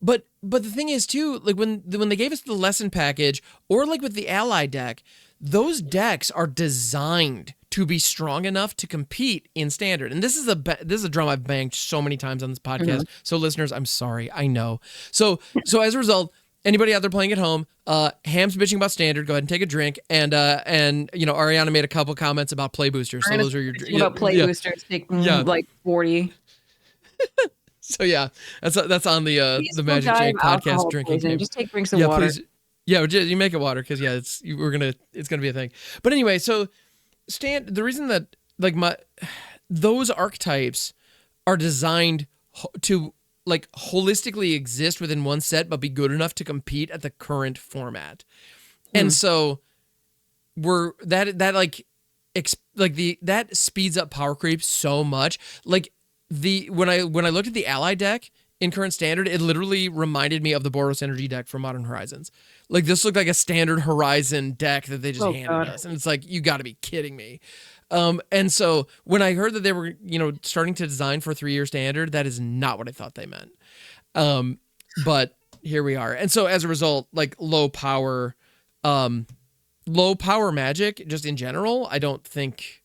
But the thing is too, like when they gave us the lesson package or like with the ally deck, those decks are designed to be strong enough to compete in standard. And this is a drum I've banged so many times on this podcast. So listeners, I'm sorry. I know. So as a result, anybody out there playing at home, Ham's bitching about standard. Go ahead and take a drink. And Ariana made a couple comments about play boosters. So those are your about play boosters. Take like 40. So yeah, that's on the MagicJank podcast drinking game. Just take drinks of water. Please. Yeah, you make it water because it's gonna be a thing. But anyway, so the reason that like those archetypes are designed to like holistically exist within one set, but be good enough to compete at the current format, and so that speeds up power creep so much. Like when I looked at the ally deck in current standard, it literally reminded me of the Boros Energy deck from Modern Horizons. Like this looked like a standard Horizon deck that they just handed us. And it's like, you gotta be kidding me. And so when I heard that they were, starting to design for 3-year standard, that is not what I thought they meant. But here we are. And so as a result, like low power Magic just in general, I don't think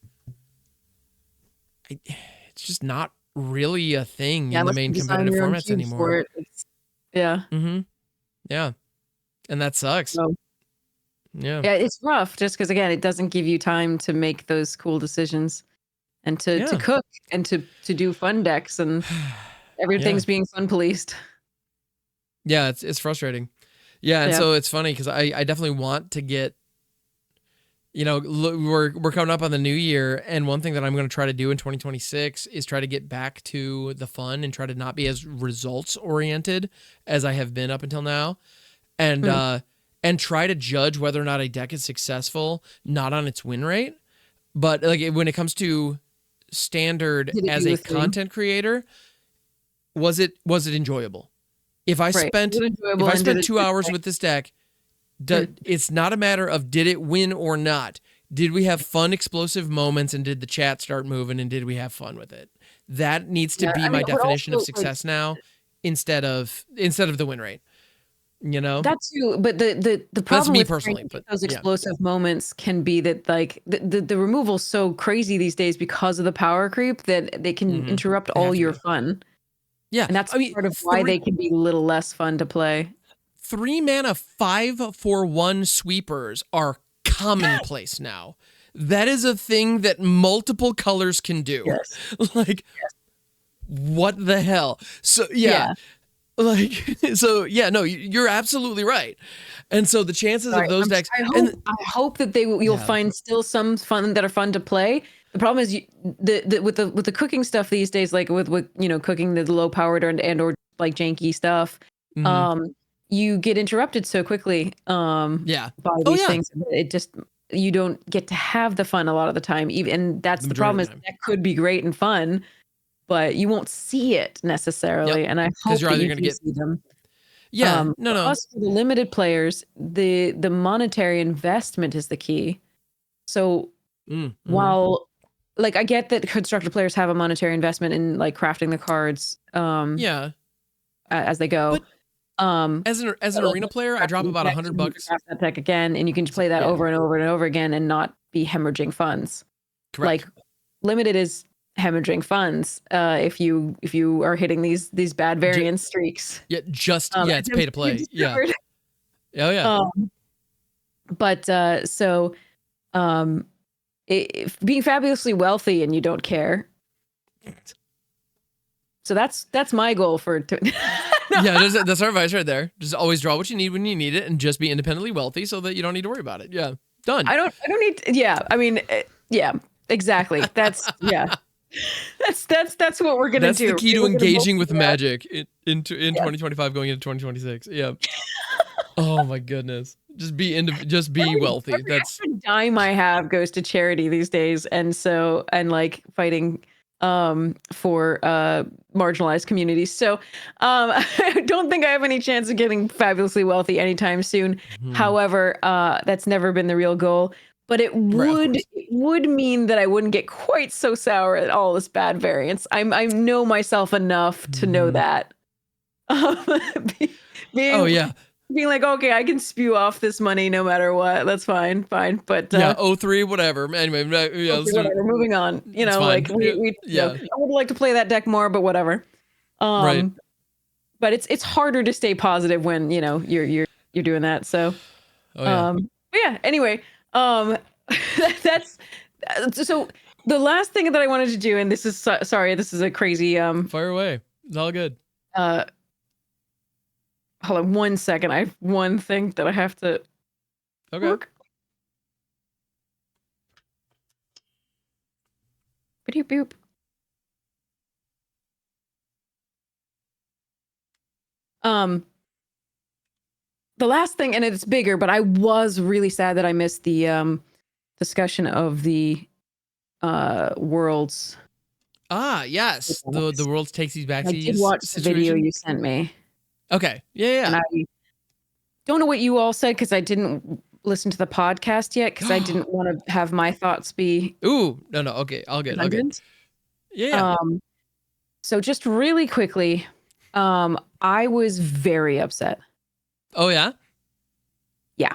it's just not really a thing in the main competitive formats anymore. Yeah. Yeah. And that sucks. Yeah, it's rough just because again, it doesn't give you time to make those cool decisions and to cook and to do fun decks, and everything's being fun policed. Yeah, it's frustrating. Yeah, and so it's funny because I definitely want to get, we're coming up on the new year, and one thing that I'm going to try to do in 2026 is try to get back to the fun and try to not be as results oriented as I have been up until now, and try to judge whether or not a deck is successful not on its win rate, but like when it comes to standard as a content creator, was it enjoyable? If I spent 2 hours with this deck, it's not a matter of did it win or not. Did we have fun, explosive moments, and did the chat start moving, and did we have fun with it? That needs to be my definition of success now, instead of the win rate. That's you, but the problem with personally, but those explosive moments can be that like the removal's so crazy these days because of the power creep that they can interrupt all your fun. Yeah, and that's part of why they can be a little less fun to play. 3 mana 5/1 sweepers are commonplace now. That is a thing that multiple colors can do. Like, what the hell? So no, you're absolutely right. And so the chances of those decks, I hope that you'll find still some fun that are fun to play. The problem is with the cooking stuff these days, like with cooking the low powered and or like janky stuff, you get interrupted so quickly by these things. It just, you don't get to have the fun a lot of the time. And that's the problem, is that could be great and fun, but you won't see it necessarily. And I hope that you can see them. Plus, for the limited players, the monetary investment is the key. So while, like, I get that constructed players have a monetary investment in like crafting the cards, as they go. But as an arena player, I drop about $100. Craft that deck again, and you can just play that over and over and over again, and not be hemorrhaging funds. Correct. Like, limited is hemorrhaging funds if you are hitting these bad variance streaks. It's pay to play. Being fabulously wealthy and you don't care, So that's my goal for. Yeah, that's our advice right there. Just always draw what you need when you need it, and just be independently wealthy so that you don't need to worry about it. Yeah, done. I don't need. Yeah, I mean, yeah, exactly. That's yeah. That's what we're gonna do. That's the key to engaging with Magic in 2025, going into 2026. Yeah. Oh my goodness. Just be wealthy. That's every dime I have goes to charity these days, and like fighting for marginalized communities. So I don't think I have any chance of getting fabulously wealthy anytime soon. Mm-hmm. However, that's never been the real goal. But it would mean that I wouldn't get quite so sour at all this bad variance. I know myself enough to know that. Being like, okay, I can spew off this money no matter what. That's fine. But 03, whatever. Anyway, yeah, whatever. Moving on. You know, like we I would like to play that deck more, but whatever. Right. But it's harder to stay positive when you're doing that. So, but yeah. Anyway, that's so. The last thing that I wanted to do, and this is sorry, this is a crazy fire away. It's all good. Hold on 1 second. I have one thing that I have to work. Boop boop. The last thing, and it's bigger, but I was really sad that I missed the discussion of the worlds. Ah, yes. The world's takes these back. I did watch the video you sent me. Okay. Yeah. And I don't know what you all said because I didn't listen to the podcast yet because I didn't want to have my thoughts be. Ooh, no. Okay, all good. Okay. Yeah. So just really quickly, I was very upset. Oh yeah. Yeah.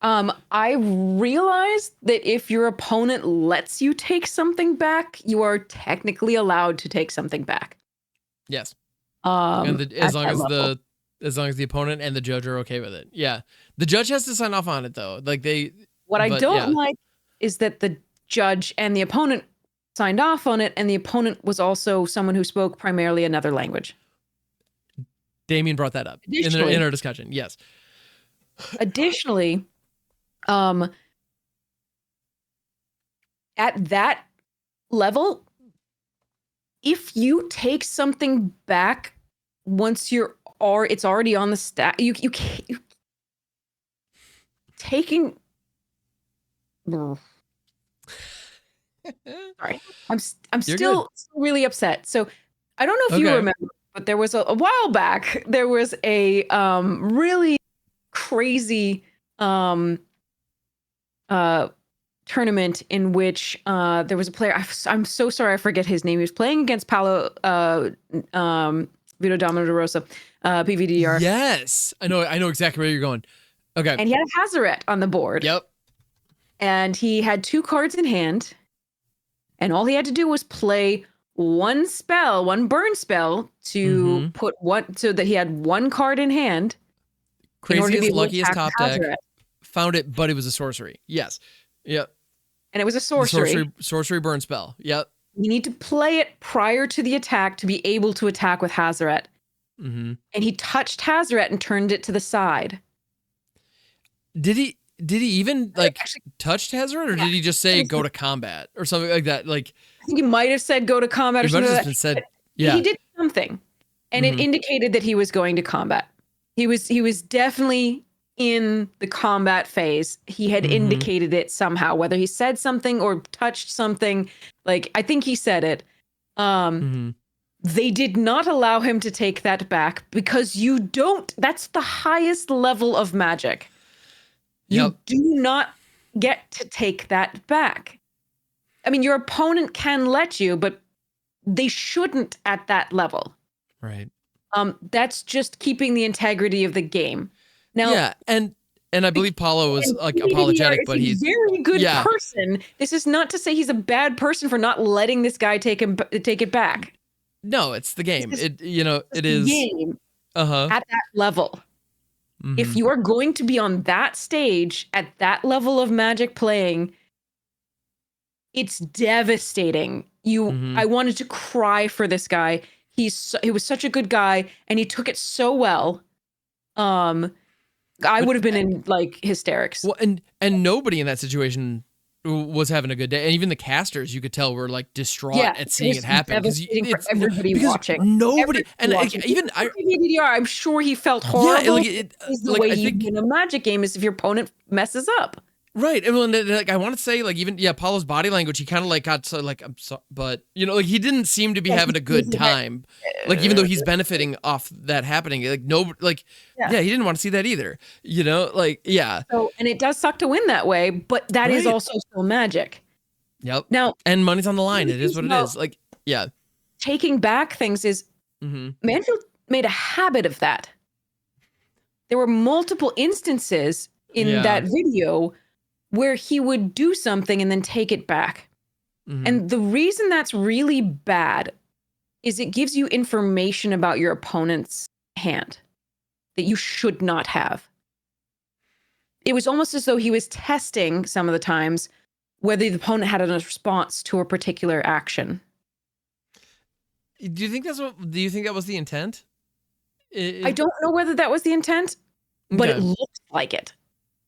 I realized that if your opponent lets you take something back, you are technically allowed to take something back. Yes. And as long as the opponent and the judge are okay with it. Yeah. The judge has to sign off on it though. What I don't like is that the judge and the opponent signed off on it, and the opponent was also someone who spoke primarily another language. Damien brought that up in our discussion. Yes. Additionally, at that level, if you take something back once it's already on the stack, you can't taking. Sorry, I'm still really upset. So I don't know if you remember, but there was a while back. There was a really crazy tournament in which there was a player. I'm so sorry, I forget his name. He was playing against Paolo Vito Domino de Rosa, PVDR. Yes, I know exactly where you're going. Okay, and he had a Hazaret on the board. Yep. And he had 2 cards in hand, and all he had to do was play one burn spell to put one, so that he had 1 card in hand. Craziest, luckiest top deck. Found it, but it was a sorcery. Yes. Yep. And it was a sorcery. Sorcery burn spell. Yep. You need to play it prior to the attack to be able to attack with Hazaret. Mm-hmm. And he touched Hazaret and turned it to the side. Did he even touch Hazaret, or did he just say go to combat or something like that? Like, I think he might have said go to combat or something like that. Said, yeah. He did something, and it indicated that he was going to combat. He was definitely in the combat phase. He had indicated it somehow, whether he said something or touched something. Like, I think he said it. They did not allow him to take that back because that's the highest level of Magic. You do not get to take that back. I mean, your opponent can let you, but they shouldn't at that level. Right. That's just keeping the integrity of the game. Now, yeah, and I believe Paulo was apologetic, but he's a very good person. This is not to say he's a bad person for not letting this guy take it back. No, it's the game. It is game at that level. If you are going to be on that stage at that level of Magic playing, it's devastating I wanted to cry for this guy. He was such a good guy, and he took it so well. I would have been in like hysterics. Well, and nobody in that situation was having a good day, and even the casters, you could tell, were like distraught at seeing it happen because everybody watching. Nobody, even I'm sure he felt horrible. Yeah, the way you win a Magic game is if your opponent messes up. Right, and like I want to say, like even Paulo's body language, he kind of like got so like I'm sorry, but like he didn't seem to be having a good time. Like even though he's benefiting off that happening, like he didn't want to see that either. So and it does suck to win that way, but that is also still Magic. Yep. Now and money's on the line. It is what it is. Like taking back things is Manfield made a habit of that. There were multiple instances in that video where he would do something and then take it back. And the reason that's really bad is it gives you information about your opponent's hand that you should not have. It was almost as though he was testing some of the times whether the opponent had a response to a particular action. Do you think that was the intent? I don't know whether that was the intent, but it looks like it.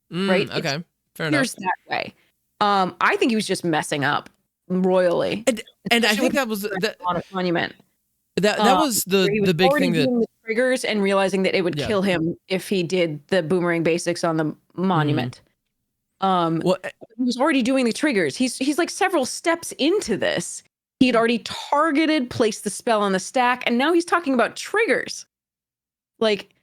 Right? Okay. Fair enough. That way. I think he was just messing up royally. And I think that was on a monument. That was the big thing that the triggers and realizing that it would kill him if he did the boomerang basics on the monument. Well, he was already doing the triggers. He's like several steps into this. He had already targeted, placed the spell on the stack, and now he's talking about triggers. Like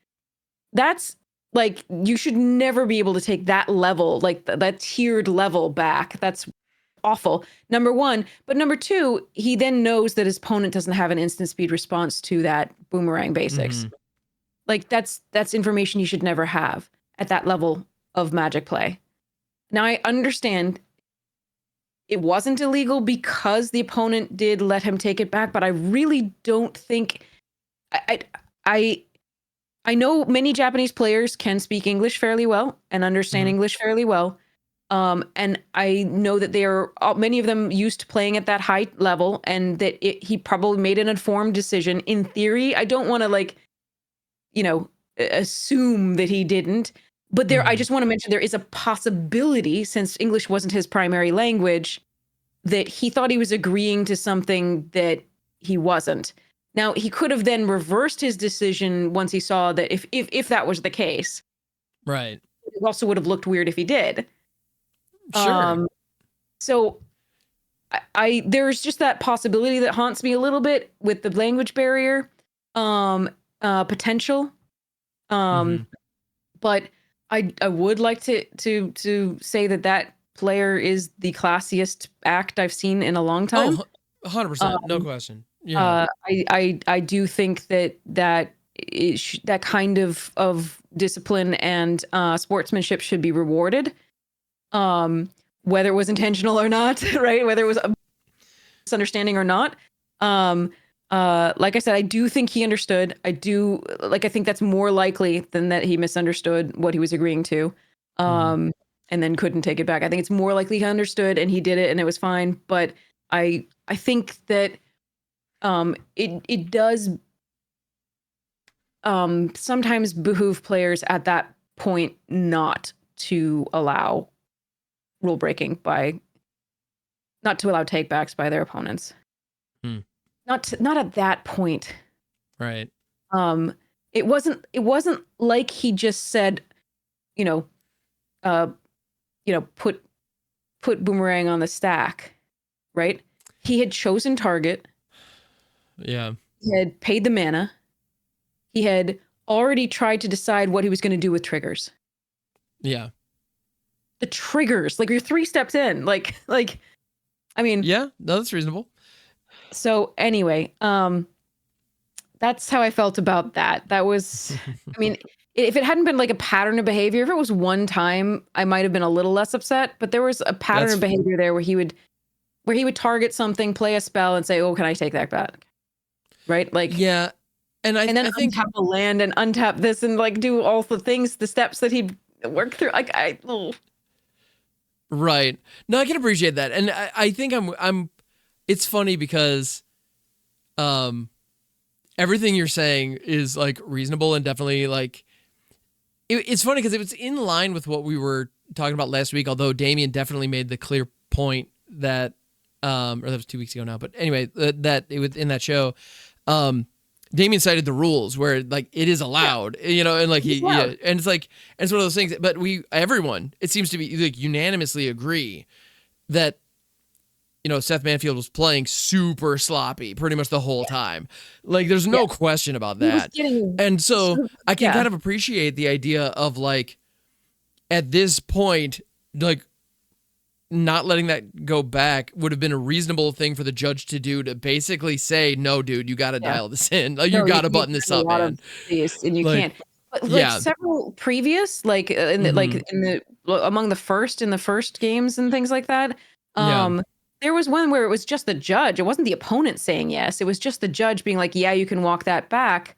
that's like you should never be able to take that level, like that tiered level back. That's awful. Number one, but number two, he then knows that his opponent doesn't have an instant speed response to that boomerang basics. Like that's information you should never have at that level of Magic play. Now I understand it wasn't illegal because the opponent did let him take it back, but I really don't think I know many Japanese players can speak English fairly well and understand English fairly well. And I know that many of them used to playing at that high level, and that he probably made an informed decision. In theory, I don't want to assume that he didn't, but I just want to mention there is a possibility, since English wasn't his primary language, that he thought he was agreeing to something that he wasn't. Now, he could have then reversed his decision once he saw that if that was the case. Right. It also would have looked weird if he did. Sure. So there's just that possibility that haunts me a little bit with the language barrier potential. But I would like to say that player is the classiest act I've seen in a long time. 100%, no question. Yeah. I do think that kind of discipline and sportsmanship should be rewarded, whether it was intentional or not, right? Whether it was a misunderstanding or not. Like I said, I do think he understood. I think that's more likely than that he misunderstood what he was agreeing to, and then couldn't take it back. I think it's more likely he understood and he did it and it was fine. But I think that it does sometimes behoove players at that point not to allow rule breaking not to allow takebacks by their opponents. Not at that point. Right. It wasn't like he just said, put boomerang on the stack, right? He had chosen target. Yeah. He had paid the mana. He had already tried to decide what he was going to do with triggers. Yeah. The triggers, like you're 3 steps in, like, I mean. Yeah, no, that's reasonable. So anyway, that's how I felt about that. That was, I mean, if it hadn't been like a pattern of behavior, if it was one time, I might have been a little less upset, but there was a pattern of behavior there where he would target something, play a spell and say, "Oh, can I take that back?" Right? Like, yeah. And I think untap the land and untap this and like do all the things, the steps that he'd work through. Like Right. No, I can appreciate that. And I think it's funny because everything you're saying is like reasonable and definitely like it's funny because it was in line with what we were talking about last week, although Damien definitely made the clear point that or that was 2 weeks ago now, but anyway, that it was in that show. Damien cited the rules where like it is allowed, and like and it's like, and it's one of those things, but everyone, it seems to be like unanimously agree that, Seth Manfield was playing super sloppy pretty much the whole time. Like there's no question about that. And so I can kind of appreciate the idea of like, at this point, like not letting that go back would have been a reasonable thing for the judge to do, to basically say, no, dude, you got to dial this in. Like, you got to button this up, man. And you can't. But, like several previous, like in the among the first games and things like that. There was one where it was just the judge. It wasn't the opponent saying yes. It was just the judge being like, yeah, you can walk that back.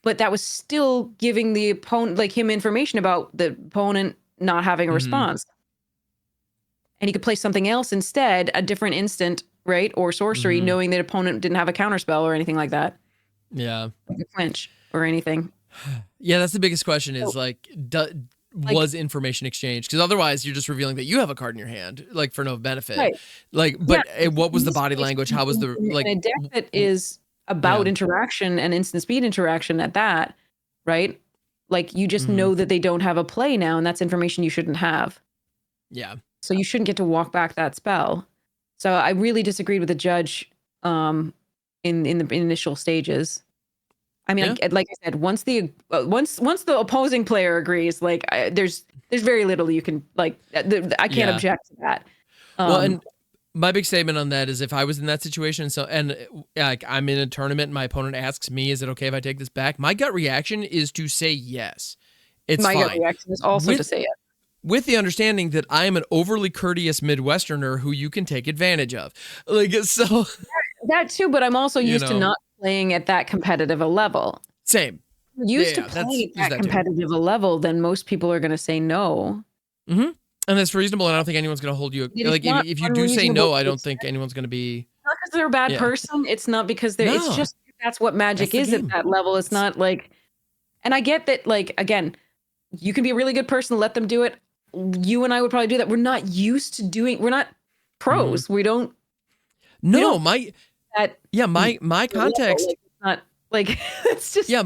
But that was still giving the opponent, like him, information about the opponent not having a response. And he could play something else instead, a different instant, right? Or sorcery, knowing that opponent didn't have a counterspell or anything like that. Yeah. Like a flinch or anything. Yeah, that's the biggest question is was information exchanged? Because otherwise you're just revealing that you have a card in your hand, like for no benefit. Right. Like, but what was the body language? How was the like a deck that is about interaction and instant speed interaction at that, right? Like you just know that they don't have a play now, and that's information you shouldn't have. Yeah. So you shouldn't get to walk back that spell. So I really disagreed with the judge in the initial stages. I mean, like I said, once the opposing player agrees, like there's very little you can like. I can't object to that. Well, and my big statement on that is, if I was in that situation, like I'm in a tournament and my opponent asks me, "Is it okay if I take this back?" My gut reaction is to say yes. It's fine. My gut reaction is also to say yes, with the understanding that I am an overly courteous Midwesterner who you can take advantage of. Like, so that too, but I'm also used to not playing at that competitive a level. Same. Used to playing at that competitive a level, then most people are going to say no. And that's reasonable, and I don't think anyone's going to hold you. Like, if you do say no, I don't think anyone's going to be. Not because they're a bad person. It's not because they're. No. It's just that's what Magic is at that level. It's not like, and I get that. Like, again, you can be a really good person. Let them do it. You and I would probably do that. We're not used to doing. We're not pros. We don't. No, my context. Like, it's not like it's just. Yeah,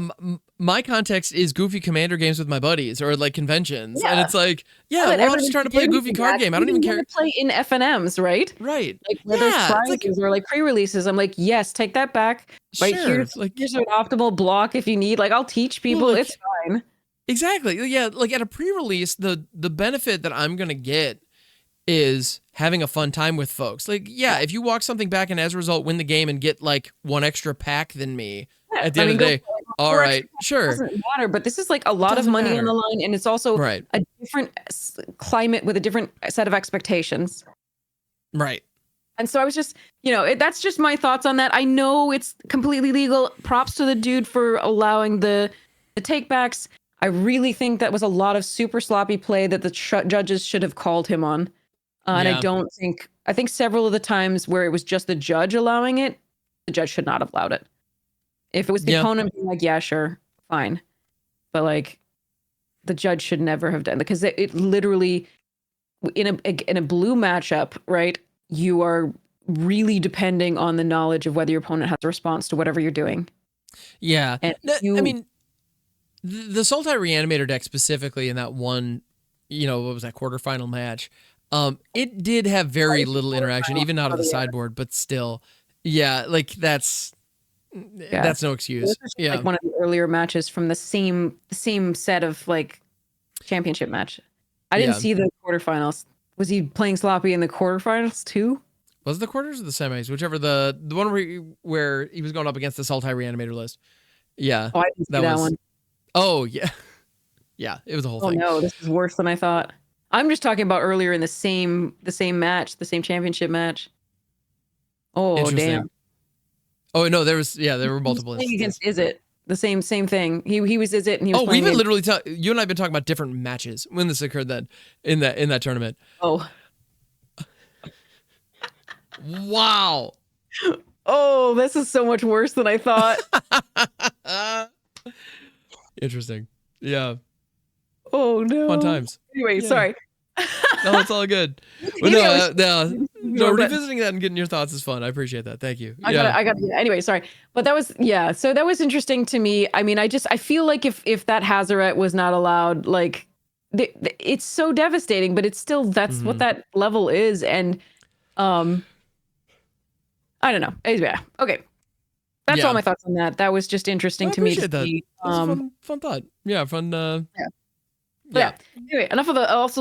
my context is goofy Commander games with my buddies or like conventions, and it's like, we're all just trying to play a goofy card game. I don't even care. To play in FNMs, right? Right. Like where there's prizes or like pre-releases. I'm like, yes, take that back. Right, here's an optimal block if you need. Like, I'll teach people. Well, it's fine. Exactly. Yeah, like at a pre-release, the benefit that I'm gonna get is having a fun time with folks. Like, if you walk something back and as a result win the game and get like one extra pack than me at the end of the day, all right, sure. It doesn't matter, but this is like a lot of money on the line, and it's also a different climate with a different set of expectations. Right. And so I was just, that's just my thoughts on that. I know it's completely legal. Props to the dude for allowing the takebacks. I really think that was a lot of super sloppy play that the judges should have called him on. And I think several of the times where it was just the judge allowing it, the judge should not have allowed it. If it was the opponent being like, yeah, sure, fine. But like the judge should never have done, because it literally in a blue matchup, right? You are really depending on the knowledge of whether your opponent has a response to whatever you're doing. Yeah. And I mean, the Sultai Reanimator deck specifically in that one, what was that quarterfinal match? It did have very little interaction, even out of the sideboard, but still, like that's no excuse. Yeah, like one of the earlier matches from the same set of like championship match. I didn't see the quarterfinals. Was he playing sloppy in the quarterfinals too? Was it the quarters or the semis? Whichever, the one where he was going up against the Sultai Reanimator list. Yeah. Oh, I didn't see that one. Oh, yeah. Yeah, it was the whole thing. Oh, no, this is worse than I thought. I'm just talking about earlier in the same match, the same championship match. Oh, damn. Oh, no, there were multiple instances. Against Izzet, the same thing. He was Izzet and he was we've been literally you and I have been talking about different matches when this occurred then in that tournament. Oh. Wow. Oh, this is so much worse than I thought. Interesting. Yeah. Oh no. Fun times. Anyway, sorry. No, it's all good. But no, revisiting that and getting your thoughts is fun. I appreciate that. Thank you. I got it. Anyway, sorry. But that was, so that was interesting to me. I mean, I feel like if that Hazaret was not allowed, like, it's so devastating, but it's still, that's what that level is. And, I don't know. Yeah. Okay. That's all my thoughts on that. That was just interesting to me. That. That's a fun thought. Yeah. Fun. Yeah. Anyway, enough of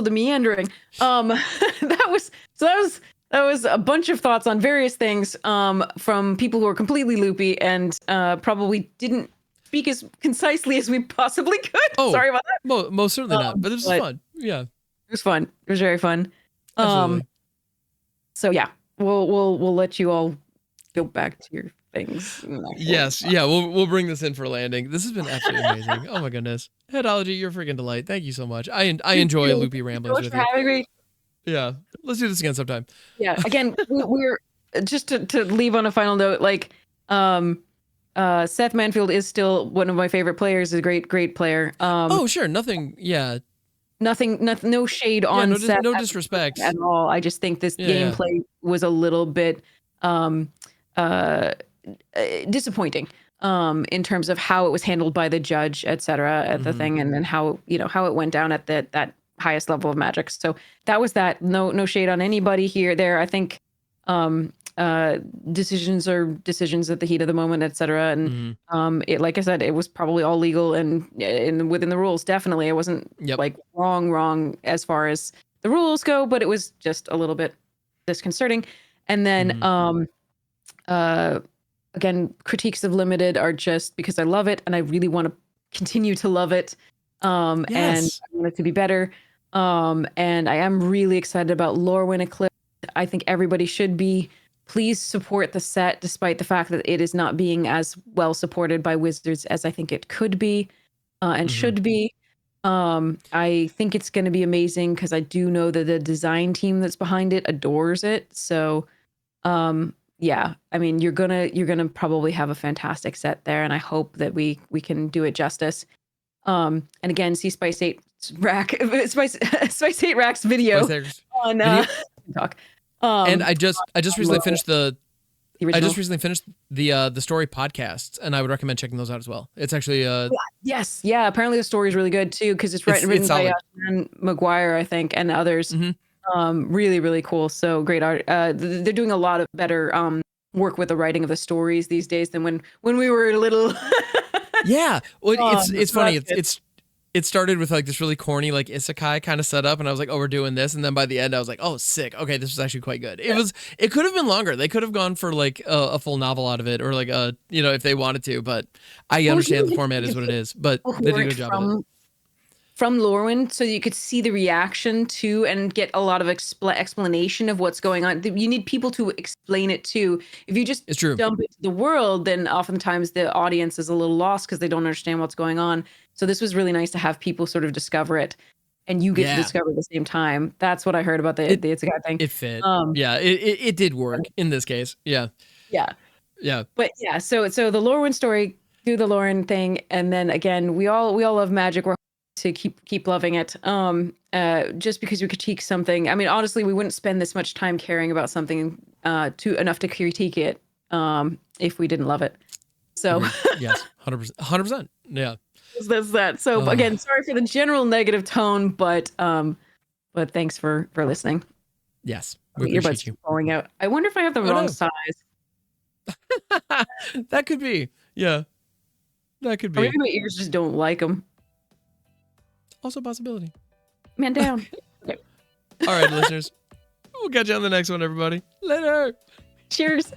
the meandering. That was a bunch of thoughts on various things from people who are completely loopy and probably didn't speak as concisely as we possibly could. Oh, sorry about that. Most certainly not. But this was fun. Yeah. It was fun. It was very fun. Absolutely. So yeah, we'll let you all go back to your things. Yes. Yeah. We'll bring this in for a landing. This has been absolutely amazing. Oh my goodness. Headology, you're a freaking delight. Thank you so much. I enjoy loopy ramblings with you. Having me. Yeah. Let's do this again sometime. Yeah. Again, we're just to leave on a final note, like Seth Manfield is still one of my favorite players, a great player. Oh, sure. Nothing. Yeah. Nothing, no shade on Seth. No disrespect at all. I just think this gameplay was a little bit disappointing in terms of how it was handled by the judge, etc. at the thing, and then how it went down at that highest level of Magic. So that was that. No shade on anybody there. I think decisions are decisions at the heat of the moment, etc. And it, like I said, it was probably all legal and within the rules. Definitely, it wasn't like wrong as far as the rules go, but it was just a little bit disconcerting. And then again, critiques of Limited are just because I love it and I really want to continue to love it. And I want it to be better. And I am really excited about Lorwyn Eclipse. I think everybody should be. Please support the set, despite the fact that it is not being as well supported by Wizards as I think it could be and should be. I think it's going to be amazing because I do know that the design team that's behind it adores it. So, yeah, I mean, you're gonna probably have a fantastic set there, and I hope that we can do it justice. And again, see Spice 8 Rack's video on talk. And I just recently finished the story podcasts, and I would recommend checking those out as well. It's actually apparently the story is really good too because it's written by Dan McGuire, I think, and others. Really, really cool. So great art. They're doing a lot of better work with the writing of the stories these days than when we were little. Yeah, well, it's funny. It started with like this really corny like isekai kind of setup, and I was like, oh, we're doing this, and then by the end I was like, oh, sick. Okay, this was actually quite good. It could have been longer. They could have gone for like a full novel out of it, or like if they wanted to. But I understand the format is what it is. But they did a good job of it. From Lorwyn, so you could see the reaction to and get a lot of explanation of what's going on. You need people to explain it too. If you just dump into the world, then oftentimes the audience is a little lost because they don't understand what's going on. So this was really nice to have people sort of discover it, and you get to discover at the same time. That's what I heard about the Isekai thing. It fit. It did work in this case. Yeah. But yeah, so the Lorwyn story, do the Lorwyn thing, and then again, we all love Magic. We're to keep loving it. Just because we critique something, I mean, honestly, we wouldn't spend this much time caring about something enough to critique it if we didn't love it. So yes, 100%. Yeah, that's that. So again, sorry for the general negative tone, but thanks for listening. Yes, we appreciate you. Falling out. I wonder if I have the wrong size. That could be. Yeah, that could be. Or maybe my ears just don't like them. Also a possibility. Man down. Okay. All right, listeners. We'll catch you on the next one, everybody. Later. Cheers.